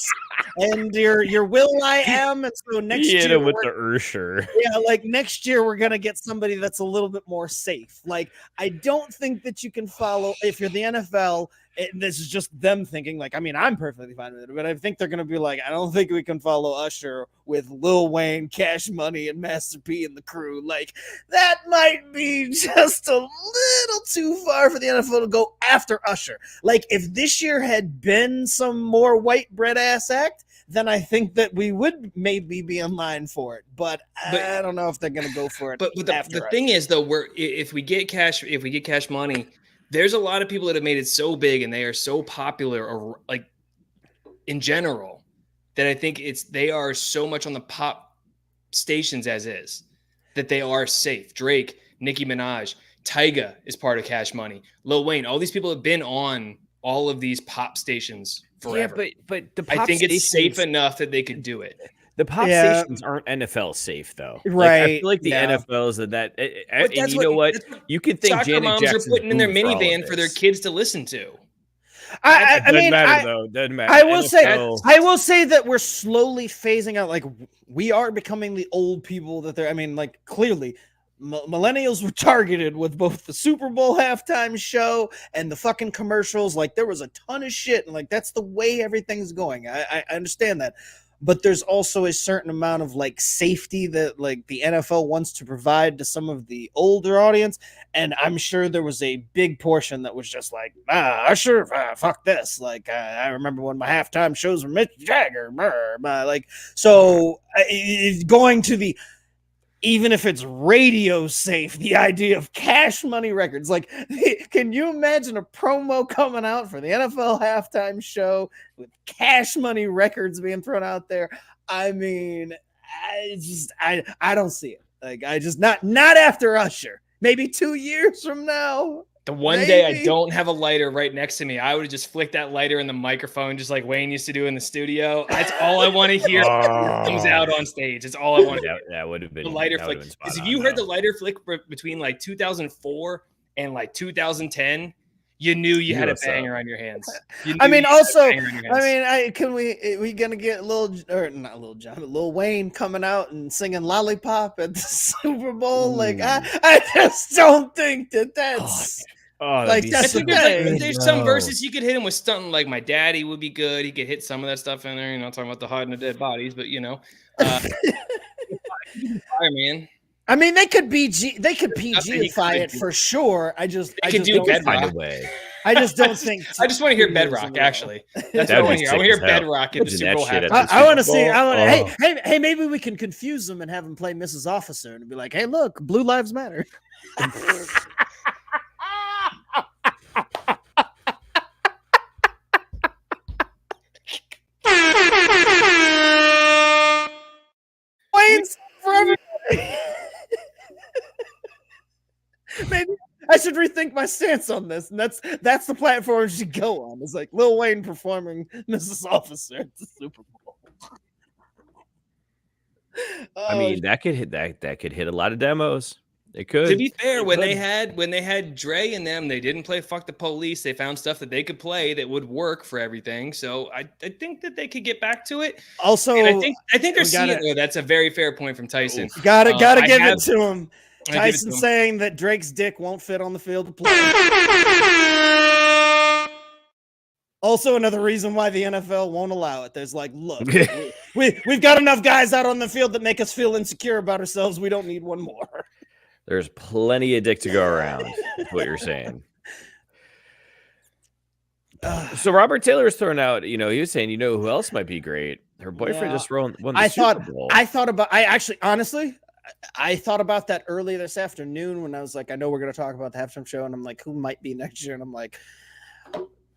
and your Will I Am. And so next year with the Usher. Yeah, like next year we're gonna get somebody that's a little bit more safe. Like I don't think that you can follow if you're the NFL. This is just them thinking like, I mean, I'm perfectly fine with it, but I think they're going to be like, I don't think we can follow Usher with Lil Wayne, Cash Money, and Master P and the crew. Like that might be just a little too far for the NFL to go after Usher. Like if this year had been some more white bread ass act, then I think that we would maybe be in line for it. But I don't know if they're going to go for it. But the thing is though, if we get Cash Money, there's a lot of people that have made it so big and they are so popular, or like in general, that I think they are so much on the pop stations as is that they are safe. Drake, Nicki Minaj, Tyga is part of Cash Money, Lil Wayne. All these people have been on all of these pop stations forever. Yeah, but the pop I think stations, it's safe enough that they could do it. The pop stations aren't NFL safe though, right? I feel like the NFL is that. And you know what? You can think Janet moms are putting in their minivan for their kids to listen to. Doesn't matter. I will say that we're slowly phasing out. Like we are becoming the old people that they're. I mean, like clearly, millennials were targeted with both the Super Bowl halftime show and the fucking commercials. Like there was a ton of shit, and like that's the way everything's going. I understand that. But there's also a certain amount of like safety that like the NFL wants to provide to some of the older audience. And I'm sure there was a big portion that was just like, Usher, fuck this. Like, I remember when my halftime shows were Mick Jagger. Like, so going to the, even if it's radio safe, the idea of Cash Money Records, like, can you imagine a promo coming out for the NFL halftime show with Cash Money Records being thrown out there? I mean, I don't see it. Like, I just not after Usher. Maybe 2 years from now. The one day I don't have a lighter right next to me, I would have just flicked that lighter in the microphone, just like Wayne used to do in the studio. That's all I want to hear comes out on stage. It's all I want to hear. That would have been the lighter flick. Because if you heard the lighter flick between like 2004 and like 2010, you knew you had a banger on your hands. I mean, also, we gonna get Lil Wayne coming out and singing Lollipop at the Super Bowl? Like, I just don't think that's. Oh, Like, I that's think the there's some verses you could hit him with stunting, like My Daddy would be good. He could hit some of that stuff in there, talking about the hiding of dead bodies, but Fireman. I mean, they could PG-ify it for sure. I just do Find a way. I just don't think. I just want to hear Bedrock. Actually, that's what I want to hear. I want to hear Bedrock in the Super Bowl halftime. I want to see. Hey, maybe we can confuse them and have them play Mrs. Officer and be like, "Hey, look, Blue Lives Matter." Wayne's for everybody. Maybe I should rethink my stance on this, and that's the platform we should go on. It's like Lil Wayne performing Mrs. Officer at the Super Bowl. I mean, that could hit a lot of demos. It could. To be fair, when they had Dre and them, they didn't play "Fuck the Police." They found stuff that they could play that would work for everything. So I think that they could get back to it. Also, and I think they're seeing it. That's a very fair point from Tyson. Gotta give it to him. Tyson saying that Drake's dick won't fit on the field of play. Also, another reason why the NFL won't allow it. There's like, look, we've got enough guys out on the field that make us feel insecure about ourselves. We don't need one more. There's plenty of dick to go around, is what you're saying. So Robert Taylor's thrown out, he was saying, who else might be great? Her boyfriend just won the Super Bowl. I thought about that earlier this afternoon when I was like, I know we're going to talk about the halftime show. And I'm like, who might be next year? And I'm like,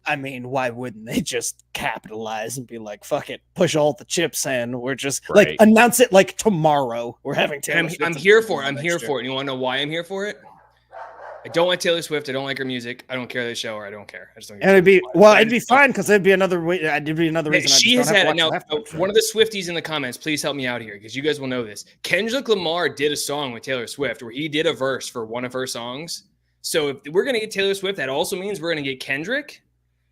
I mean, why wouldn't they just capitalize and be like, fuck it, push all the chips in? We're just like, announce it like tomorrow. We're having Taylor Swift. I'm here for it. I'm here for it. And you want to know why I'm here for it? I don't like Taylor Swift. I don't like her music. I don't care the show, or I don't care. I just don't. And it'd be fine because it'd be another way. It'd be another reason. She has had now. One of the Swifties in the comments, please help me out here because you guys will know this. Kendrick Lamar did a song with Taylor Swift where he did a verse for one of her songs. So if we're gonna get Taylor Swift, that also means we're gonna get Kendrick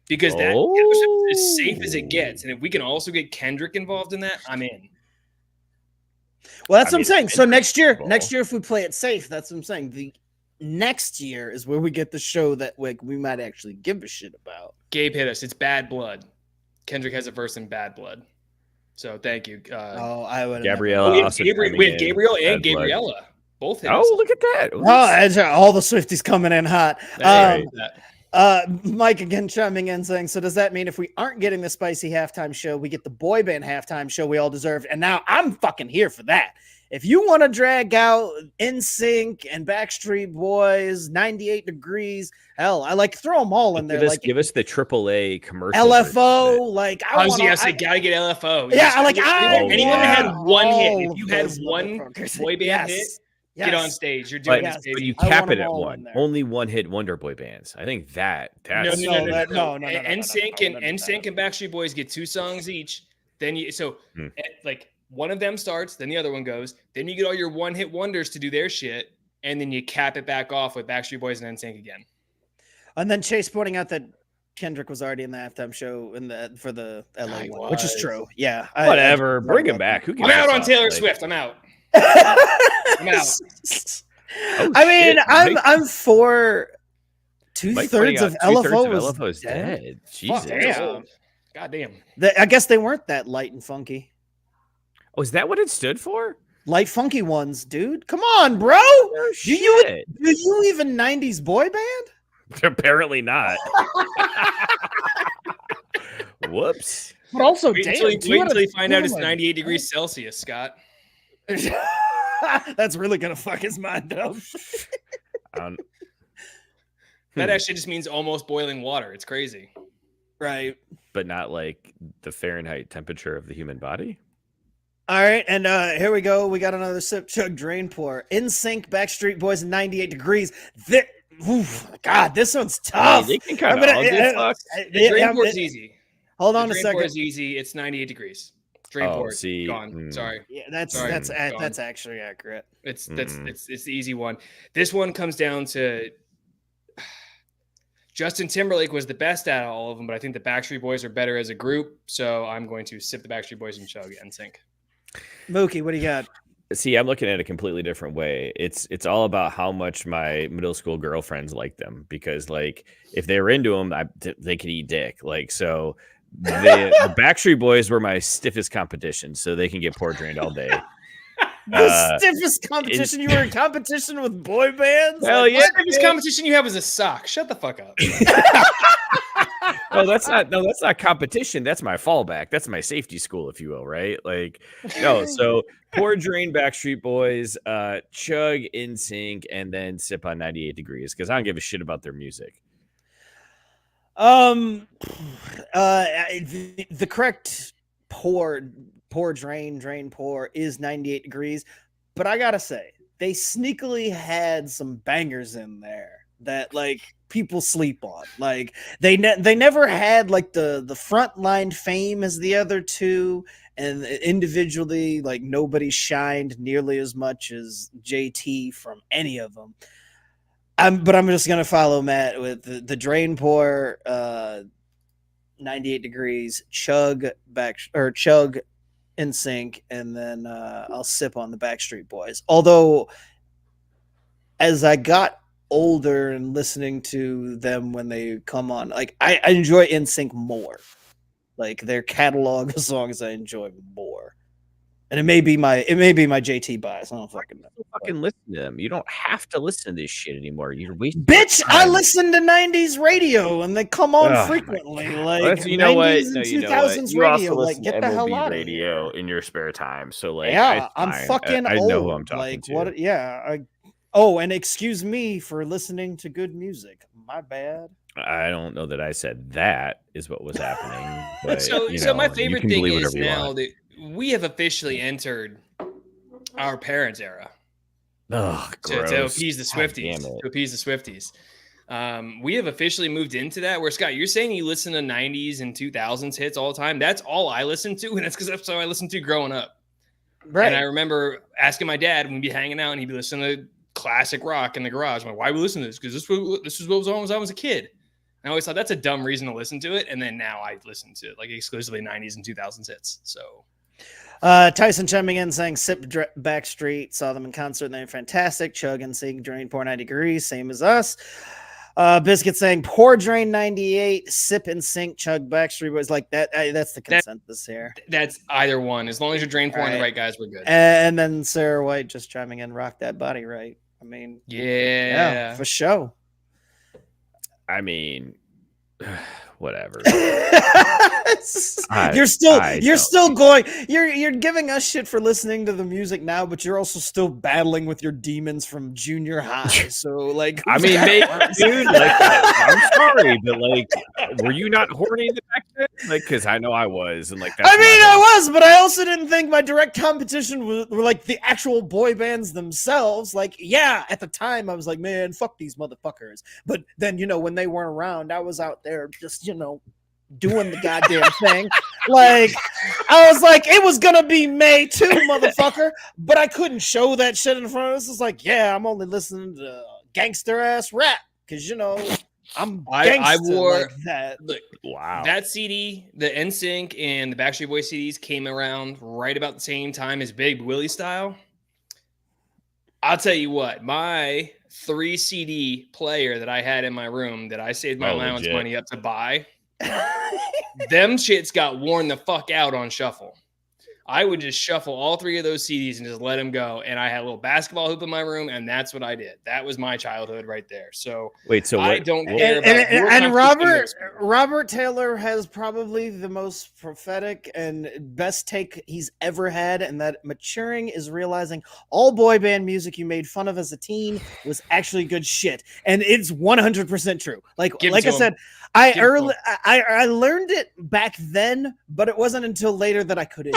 because that Taylor Swift is as safe as it gets. And if we can also get Kendrick involved in that, I'm in. Well, that's what I'm saying. So next year, if we play it safe, that's what I'm saying. The next year is where we get the show that we might actually give a shit about. Gabe hit us. It's Bad Blood. Kendrick has a verse in Bad Blood. So thank you. I would. Gabriella. We have Gabriel and Gabriella. Both hit us. Oh, look at that. All the Swifties coming in hot. Mike again chiming in saying, so does that mean if we aren't getting the spicy halftime show, we get the boy band halftime show we all deserved? And now I'm fucking here for that. If you want to drag out NSYNC and Backstreet Boys, 98 Degrees, hell, I like throw them all in there. Give us the AAA commercial. LFO, I gotta get LFO. Yeah, anyone that had one hit. If you had one boy band hit, get on stage. You're doing this. But you cap it at one. Only one hit wonder boy bands. I think that's no. NSYNC and Backstreet Boys get 2 songs each. Then one of them starts, then the other one goes. Then you get all your one-hit wonders to do their shit, and then you cap it back off with Backstreet Boys and NSYNC again. And then Chase pointing out that Kendrick was already in the halftime show for the LA one, which is true. Yeah, whatever. Bring him back. Who I'm out on Taylor Swift. I'm out. I'm out. I mean, I'm for 2/3 of LFO is dead. Jesus. Damn. God damn. I guess they weren't that light and funky. Oh, is that what it stood for? Light funky ones, dude. Come on, bro. Oh, do you even 90s boy band? Apparently not. Whoops. But also, wait until you find out it's 98 degrees Celsius, Scott. That's really gonna fuck his mind up. That actually just means almost boiling water. It's crazy. Right. But not like the Fahrenheit temperature of the human body. All right, and here we go. We got another sip, chug, drain, pour. NSYNC, Backstreet Boys, and 98 Degrees. God, this one's tough. They can kind of the drain pour is easy. Hold on a second. Drain pour is easy. It's 98 degrees. Drain pour is gone. Sorry. Yeah, that's actually accurate. It's the easy one. This one comes down to Justin Timberlake was the best out of all of them, but I think the Backstreet Boys are better as a group. So I'm going to sip the Backstreet Boys and chug NSYNC. Mookie, what do you got? See, I'm looking at it a completely different way. It's all about how much my middle school girlfriends like them, because like if they were into them, they could eat dick. Like so, the Backstreet Boys were my stiffest competition, so they can get pour drained all day. The stiffest competition. You were in competition with boy bands. Hell Like, yeah! The biggest competition you have is a sock. Shut the fuck up. No, that's not competition. That's my fallback. That's my safety school, if you will, right? Like, no. So pour drain Backstreet Boys, chug NSYNC, and then sip on 98 Degrees because I don't give a shit about their music. The correct pour, drain, pour is 98 Degrees, but I gotta say they sneakily had some bangers in there that like people sleep on. Like they never had like the frontline fame as the other two, and individually like nobody shined nearly as much as JT from any of them. But I'm just gonna follow Matt with the drain pour, 98 Degrees, chug NSYNC, and then I'll sip on the Backstreet Boys. Although as I got older and listening to them when they come on, like I enjoy NSYNC more. Like their catalog of songs I enjoy more. And it may be my JT bias. I don't fucking know. Fucking listen to them. You don't have to listen to this shit anymore. You're wasting. Bitch, I listen to 90s radio and they come on frequently. Like you know what? 90s and 2000s radio. Like get the hell out of radio here. in your spare time. So like, yeah, I'm fucking I old. know who I'm talking like to. what? Yeah. And excuse me for listening to good music. My bad. I don't know that I said that is what was happening. But, so my favorite thing is now that we have officially entered our parents' era. Oh, to appease the Swifties. To appease the Swifties. We have officially moved into that. Where Scott, you're saying you listen to 90s and 2000s hits all the time. That's all I listen to, and that's because that's what I listened to growing up. Right. And I remember asking my dad when we'd be hanging out, and he'd be listening to classic rock in the garage. I'm like, why are we listening to this? Because this is what was on when I was a kid. And I always thought that's a dumb reason to listen to it. And then now I listen to it like exclusively 90s and 2000s hits. So Tyson chiming in saying sip Backstreet, saw them in concert, they're fantastic. Chug and sing drain pour 90 Degrees, same as us. Biscuit saying pour drain 98, sip and sink, chug Backstreet was like that. That's the consensus here. That's either one. As long as you're drain pouring the right guys, we're good. And then Sarah White just chiming in, rock that body right. I mean, yeah, for sure. I mean, whatever. You're giving us shit for listening to the music now, but you're also still battling with your demons from junior high. So like, I mean, dude, like, I'm sorry, but like, were you not horny back then? Like, because I know I was, and like, that's I was, but I also didn't think my direct competition were like the actual boy bands themselves. Like, yeah, at the time I was like, man, fuck these motherfuckers. But then, when they weren't around, I was out there just, doing the goddamn thing. Like, I was like, it was gonna be May too, motherfucker. But I couldn't show that shit in front of us. It's like, yeah, I'm only listening to gangster ass rap because I'm gangster I wore like that. Look, wow. That CD, the NSYNC and the Backstreet Boys CDs came around right about the same time as Big Willie Style. I'll tell you what, my 3 CD player that I had in my room that I saved my allowance money up to buy, them shits got worn the fuck out on shuffle. I would just shuffle all 3 of those CDs and just let them go. And I had a little basketball hoop in my room, and that's what I did. That was my childhood right there. So wait, so I don't care about and Robert Taylor has probably the most prophetic and best take he's ever had, and that maturing is realizing all boy band music you made fun of as a teen was actually good shit, and it's 100% true. Like I said, I learned it back then, but it wasn't until later that I couldn't.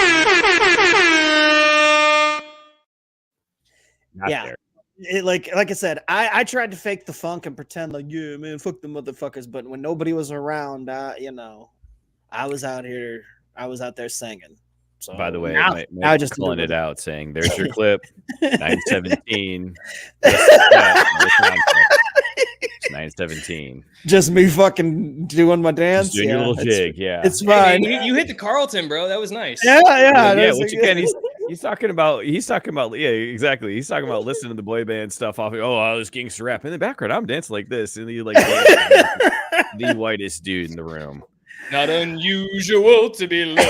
Like I said, I tried to fake the funk and pretend like, yeah, man, fuck the motherfuckers. But when nobody was around, I was out there singing. So by the way, now just pulling it out, saying, "There's your clip, 917." 917. Just me fucking doing my dance. Just doing your little jig. Yeah, it's fine. Hey, man, you hit the Carlton, bro. That was nice. Yeah. What you can? He's talking about yeah, exactly. He's talking about listening to the boy band stuff off. Oh, this gangster rap in the background. I'm dancing like this, and he like the whitest dude in the room. Not unusual to be lonely.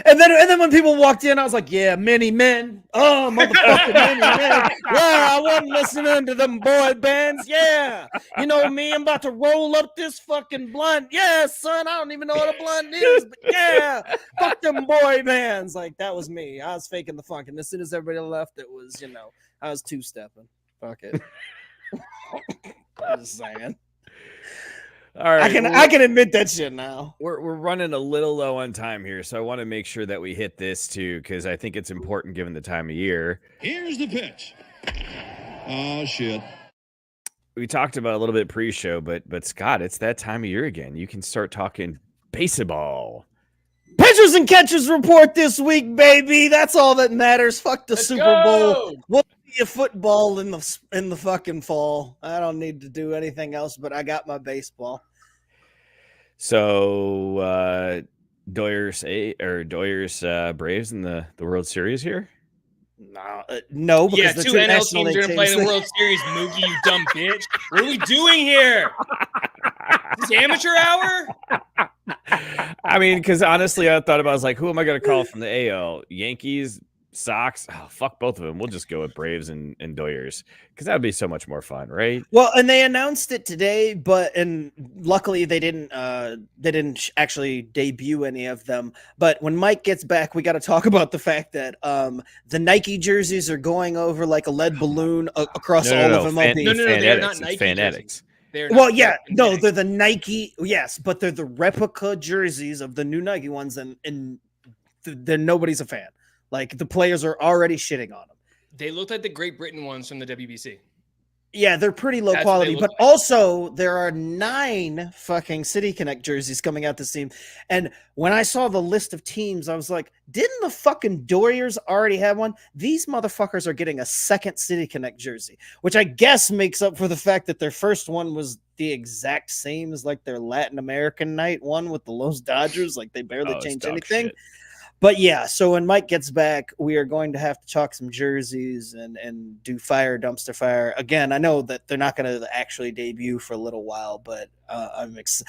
And then when people walked in, I was like, yeah, many men. Oh, motherfucking many men. Yeah, I wasn't listening to them boy bands. Yeah. You know me, I'm about to roll up this fucking blunt. Yeah, son, I don't even know what a blunt is, but yeah, fuck them boy bands. Like, that was me. I was faking the funk. And as soon as everybody left, it was, I was two-stepping. Fuck it. I'm just saying. All right, I can admit that shit now. We're running a little low on time here, so I want to make sure that we hit this too, because I think it's important given the time of year. Here's the pitch. Oh shit. We talked about a little bit pre-show, but Scott, it's that time of year again. You can start talking baseball. Pitchers and catchers report this week, baby. That's all that matters. Fuck the Super Bowl. We'll see a football in the fucking fall. I don't need to do anything else, but I got my baseball. So Braves in the World Series here? No, because yeah, two NL teams are going to play in the World Series, Mookie, you dumb bitch. What are we doing here? Is this amateur hour? I mean, because honestly, I thought about, I was like, who am I going to call from the AL? Yankees, Sox? Oh, fuck both of them. We'll just go with Braves and Doyers, because that would be so much more fun, right? Well, and they announced it today, and luckily they didn't actually debut any of them. But when Mike gets back, we got to talk about the fact that the Nike jerseys are going over like a lead balloon across all of MLB. No, they're not Nike Fanatics. They're the Nike, yes, but they're the replica jerseys of the new Nike ones, and nobody's a fan. Like, the players are already shitting on them. They look like the Great Britain ones from the WBC. Yeah, they're pretty low quality, but like. Also there are 9 fucking City Connect jerseys coming out this team. And when I saw the list of teams, I was like, didn't the fucking Doyers already have one? These motherfuckers are getting a second City Connect jersey, which I guess makes up for the fact that their first one was the exact same as like their Latin American night one with the Los Dodgers. Like, they barely changed anything. Shit. But yeah, so when Mike gets back, we are going to have to talk some jerseys and do dumpster fire. Again, I know that they're not going to actually debut for a little while, but it's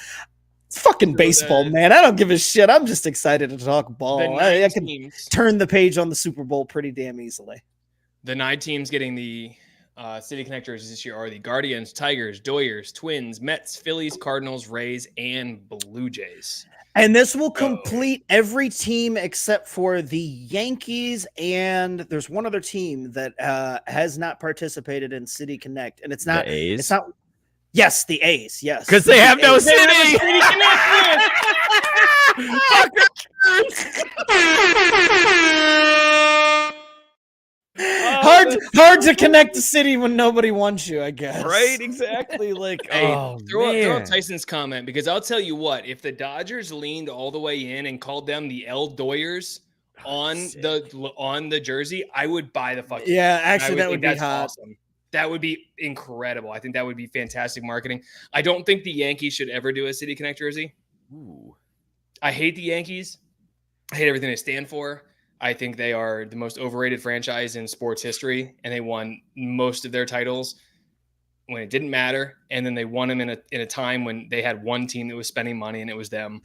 fucking baseball, man. I don't give a shit. I'm just excited to talk ball. I can turn the page on the Super Bowl pretty damn easily. The 9 teams getting the City Connect jerseys this year are the Guardians, Tigers, Doyers, Twins, Mets, Phillies, Cardinals, Rays, and Blue Jays. And this will complete every team except for the Yankees, and there's one other team that has not participated in City Connect, and it's not the A's. It's not. Yes, the A's. Yes, because they have no city. Hard to connect the city when nobody wants you, I guess. Right, exactly. Like, throw out Tyson's comment, because I'll tell you what, if the Dodgers leaned all the way in and called them the L Doyers on the jersey, I would buy the fucking. Yeah, actually, that would be hot. Awesome. That would be incredible. I think that would be fantastic marketing. I don't think the Yankees should ever do a City Connect jersey. Ooh. I hate the Yankees. I hate everything they stand for. I think they are the most overrated franchise in sports history, and they won most of their titles when it didn't matter. And then they won them in a time when they had one team that was spending money, and it was them.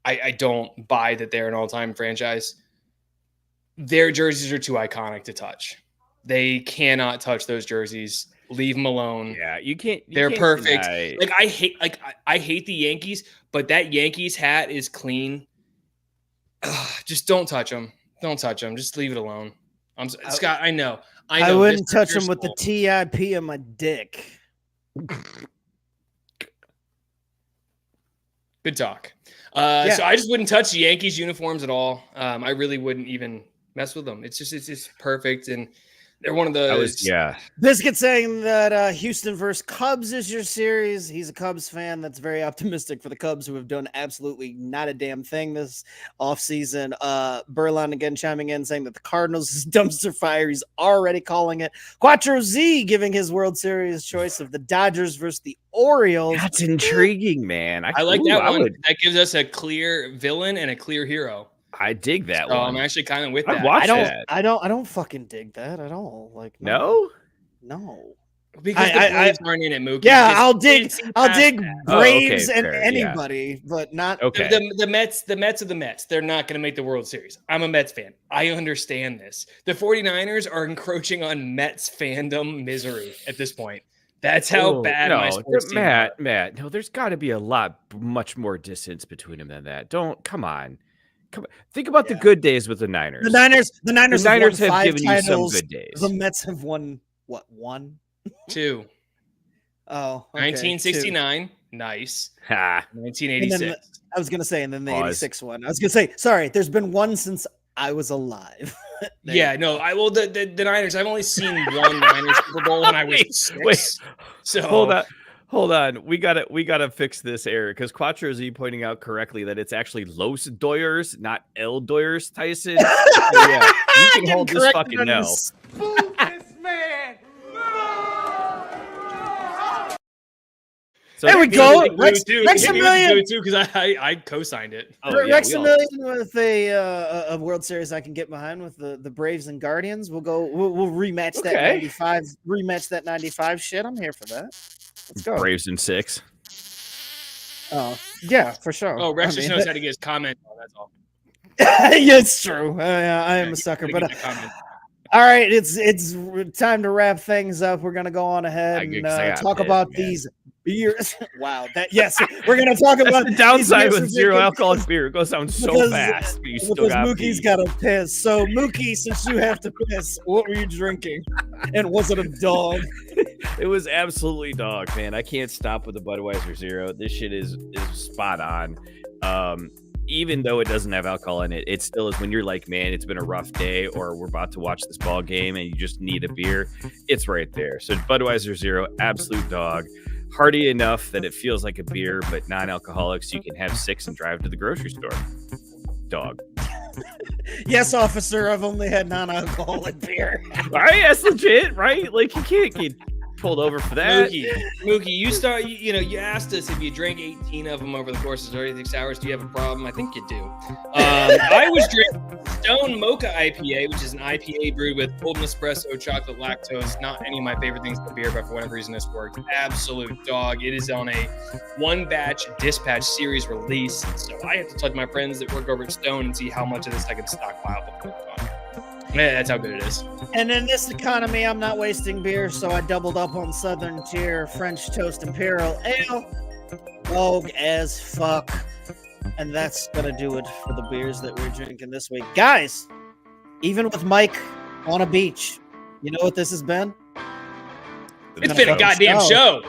I don't buy that they're an all-time franchise. Their jerseys are too iconic to touch. They cannot touch those jerseys. Leave them alone. Yeah, you can't. They're perfect. I hate the Yankees, but that Yankees hat is clean. Just don't touch them. Don't touch them. Just leave it alone. Scott, I know. I wouldn't touch them with the TIP on my dick. Good talk. So I just wouldn't touch the Yankees uniforms at all. I really wouldn't even mess with them. It's just perfect. And They're one of those. Biscuit saying that Houston versus Cubs is your series. He's a Cubs fan that's very optimistic for the Cubs, who have done absolutely not a damn thing this offseason. Burlon again chiming in saying that the Cardinals is dumpster fire. He's already calling it. Quattro Z giving his World Series choice of the Dodgers versus the Orioles. That's intriguing, man. I like that one. That gives us a clear villain and a clear hero. I dig that one. I'm actually kind of with that. I don't fucking dig that at all. Like no. Because the Braves aren't in it, Mookie. Yeah, I'll dig Braves and anybody, but not the Mets. The Mets are the Mets. They're not going to make the World Series. I'm a Mets fan. I understand this. The 49ers are encroaching on Mets fandom misery at this point. That's how bad my sports team are. Matt, no, there's got to be much more distance between them than that. Come on. Think about the good days with the Niners. The Niners have given titles. You some good days. The Mets have won what? 1? 2. Oh, okay, 1969. 2. Nice. 1986. I was gonna say, and then the 86 one. I was gonna say, sorry, there's been one since I was alive. The Niners. I've only seen one Niners Super Bowl when I was 6. Wait. So Hold on, we gotta fix this error because Quattro Z pointing out correctly that it's actually Los Doyers, not El Doyers Tyson. So yeah, you can hold this fucking no. So there we go. Maximilian too, because I co-signed it. Maximilian with a World Series I can get behind with the Braves and Guardians. We'll rematch that 95 shit. I'm here for that. Let's go. Braves in 6. Oh yeah, for sure. Oh, Rex just knows how to get his comment on. That's all. Yeah, it's true. I am a sucker, but all right, it's time to wrap things up. We're gonna go on ahead and talk about these beers. Wow, we're gonna talk about the downside with zero alcoholic beer. It goes down so fast, but you still got Mookie's got to piss. So Mookie, since you have to piss, what were you drinking? And was it a dog? It was absolutely dog, man. I can't stop with the Budweiser Zero. This shit is spot on. Even though it doesn't have alcohol in it, it still is when you're like, man, it's been a rough day or we're about to watch this ball game and you just need a beer. It's right there. So Budweiser Zero, absolute dog. Hearty enough that it feels like a beer, but non-alcoholic, so you can have 6 and drive to the grocery store. Dog. Yes, officer, I've only had non-alcoholic beer. Right? That's legit, right? Like, you can't get pulled over for that. Mookie, you asked us if you drank 18 of them over the course of 36 hours. Do you have a problem? I think you do. I was drinking Stone Mocha IPA, which is an IPA brewed with cold Nespresso, chocolate, lactose. Not any of my favorite things to beer, but for whatever reason this worked. Absolute dog. It is on a 1-batch dispatch series release, so I have to talk to my friends that work over at Stone and see how much of this I can stockpile before it's gone. Yeah, that's how good it is. And in this economy, I'm not wasting beer, so I doubled up on Southern Tier French Toast Imperial Ale. Rogue as fuck. And that's going to do it for the beers that we're drinking this week. Guys, even with Mike on a beach, you know what this has been? It's been a goddamn show.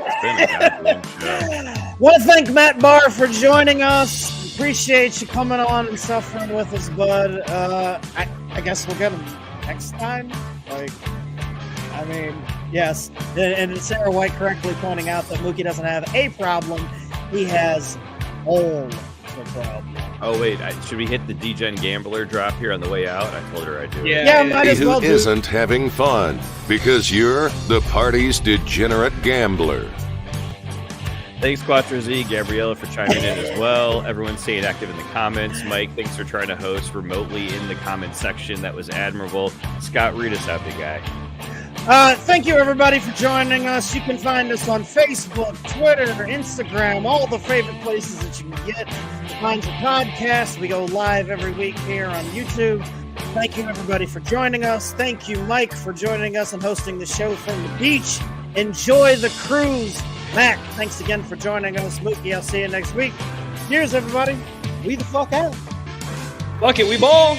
Want to thank Matt Barr for joining us. Appreciate you coming on and suffering with us, bud. I guess we'll get him next time. Yes. And Sarah White correctly pointing out that Mookie doesn't have a problem. He has all the problem. Oh, wait. Should we hit the Degen Gambler drop here on the way out? I told her I'd do it. Yeah, might as well do. Who isn't having fun because you're the party's degenerate gambler. Thanks, Quattro Z, Gabriella, for chiming in as well. Everyone staying active in the comments. Mike, thanks for trying to host remotely in the comment section. That was admirable. Scott, read us out, big guy. Thank you, everybody, for joining us. You can find us on Facebook, Twitter, Instagram, all the favorite places that you can get to find your podcast. We go live every week here on YouTube. Thank you, everybody, for joining us. Thank you, Mike, for joining us and hosting the show from the beach. Enjoy the cruise. Matt, thanks again for joining us. Mookie, I'll see you next week. Cheers, everybody. We the fuck out. Fuck it, we ball.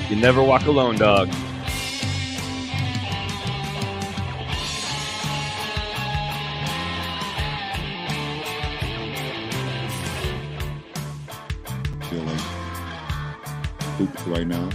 You never walk alone, dog. Feeling pooped right now.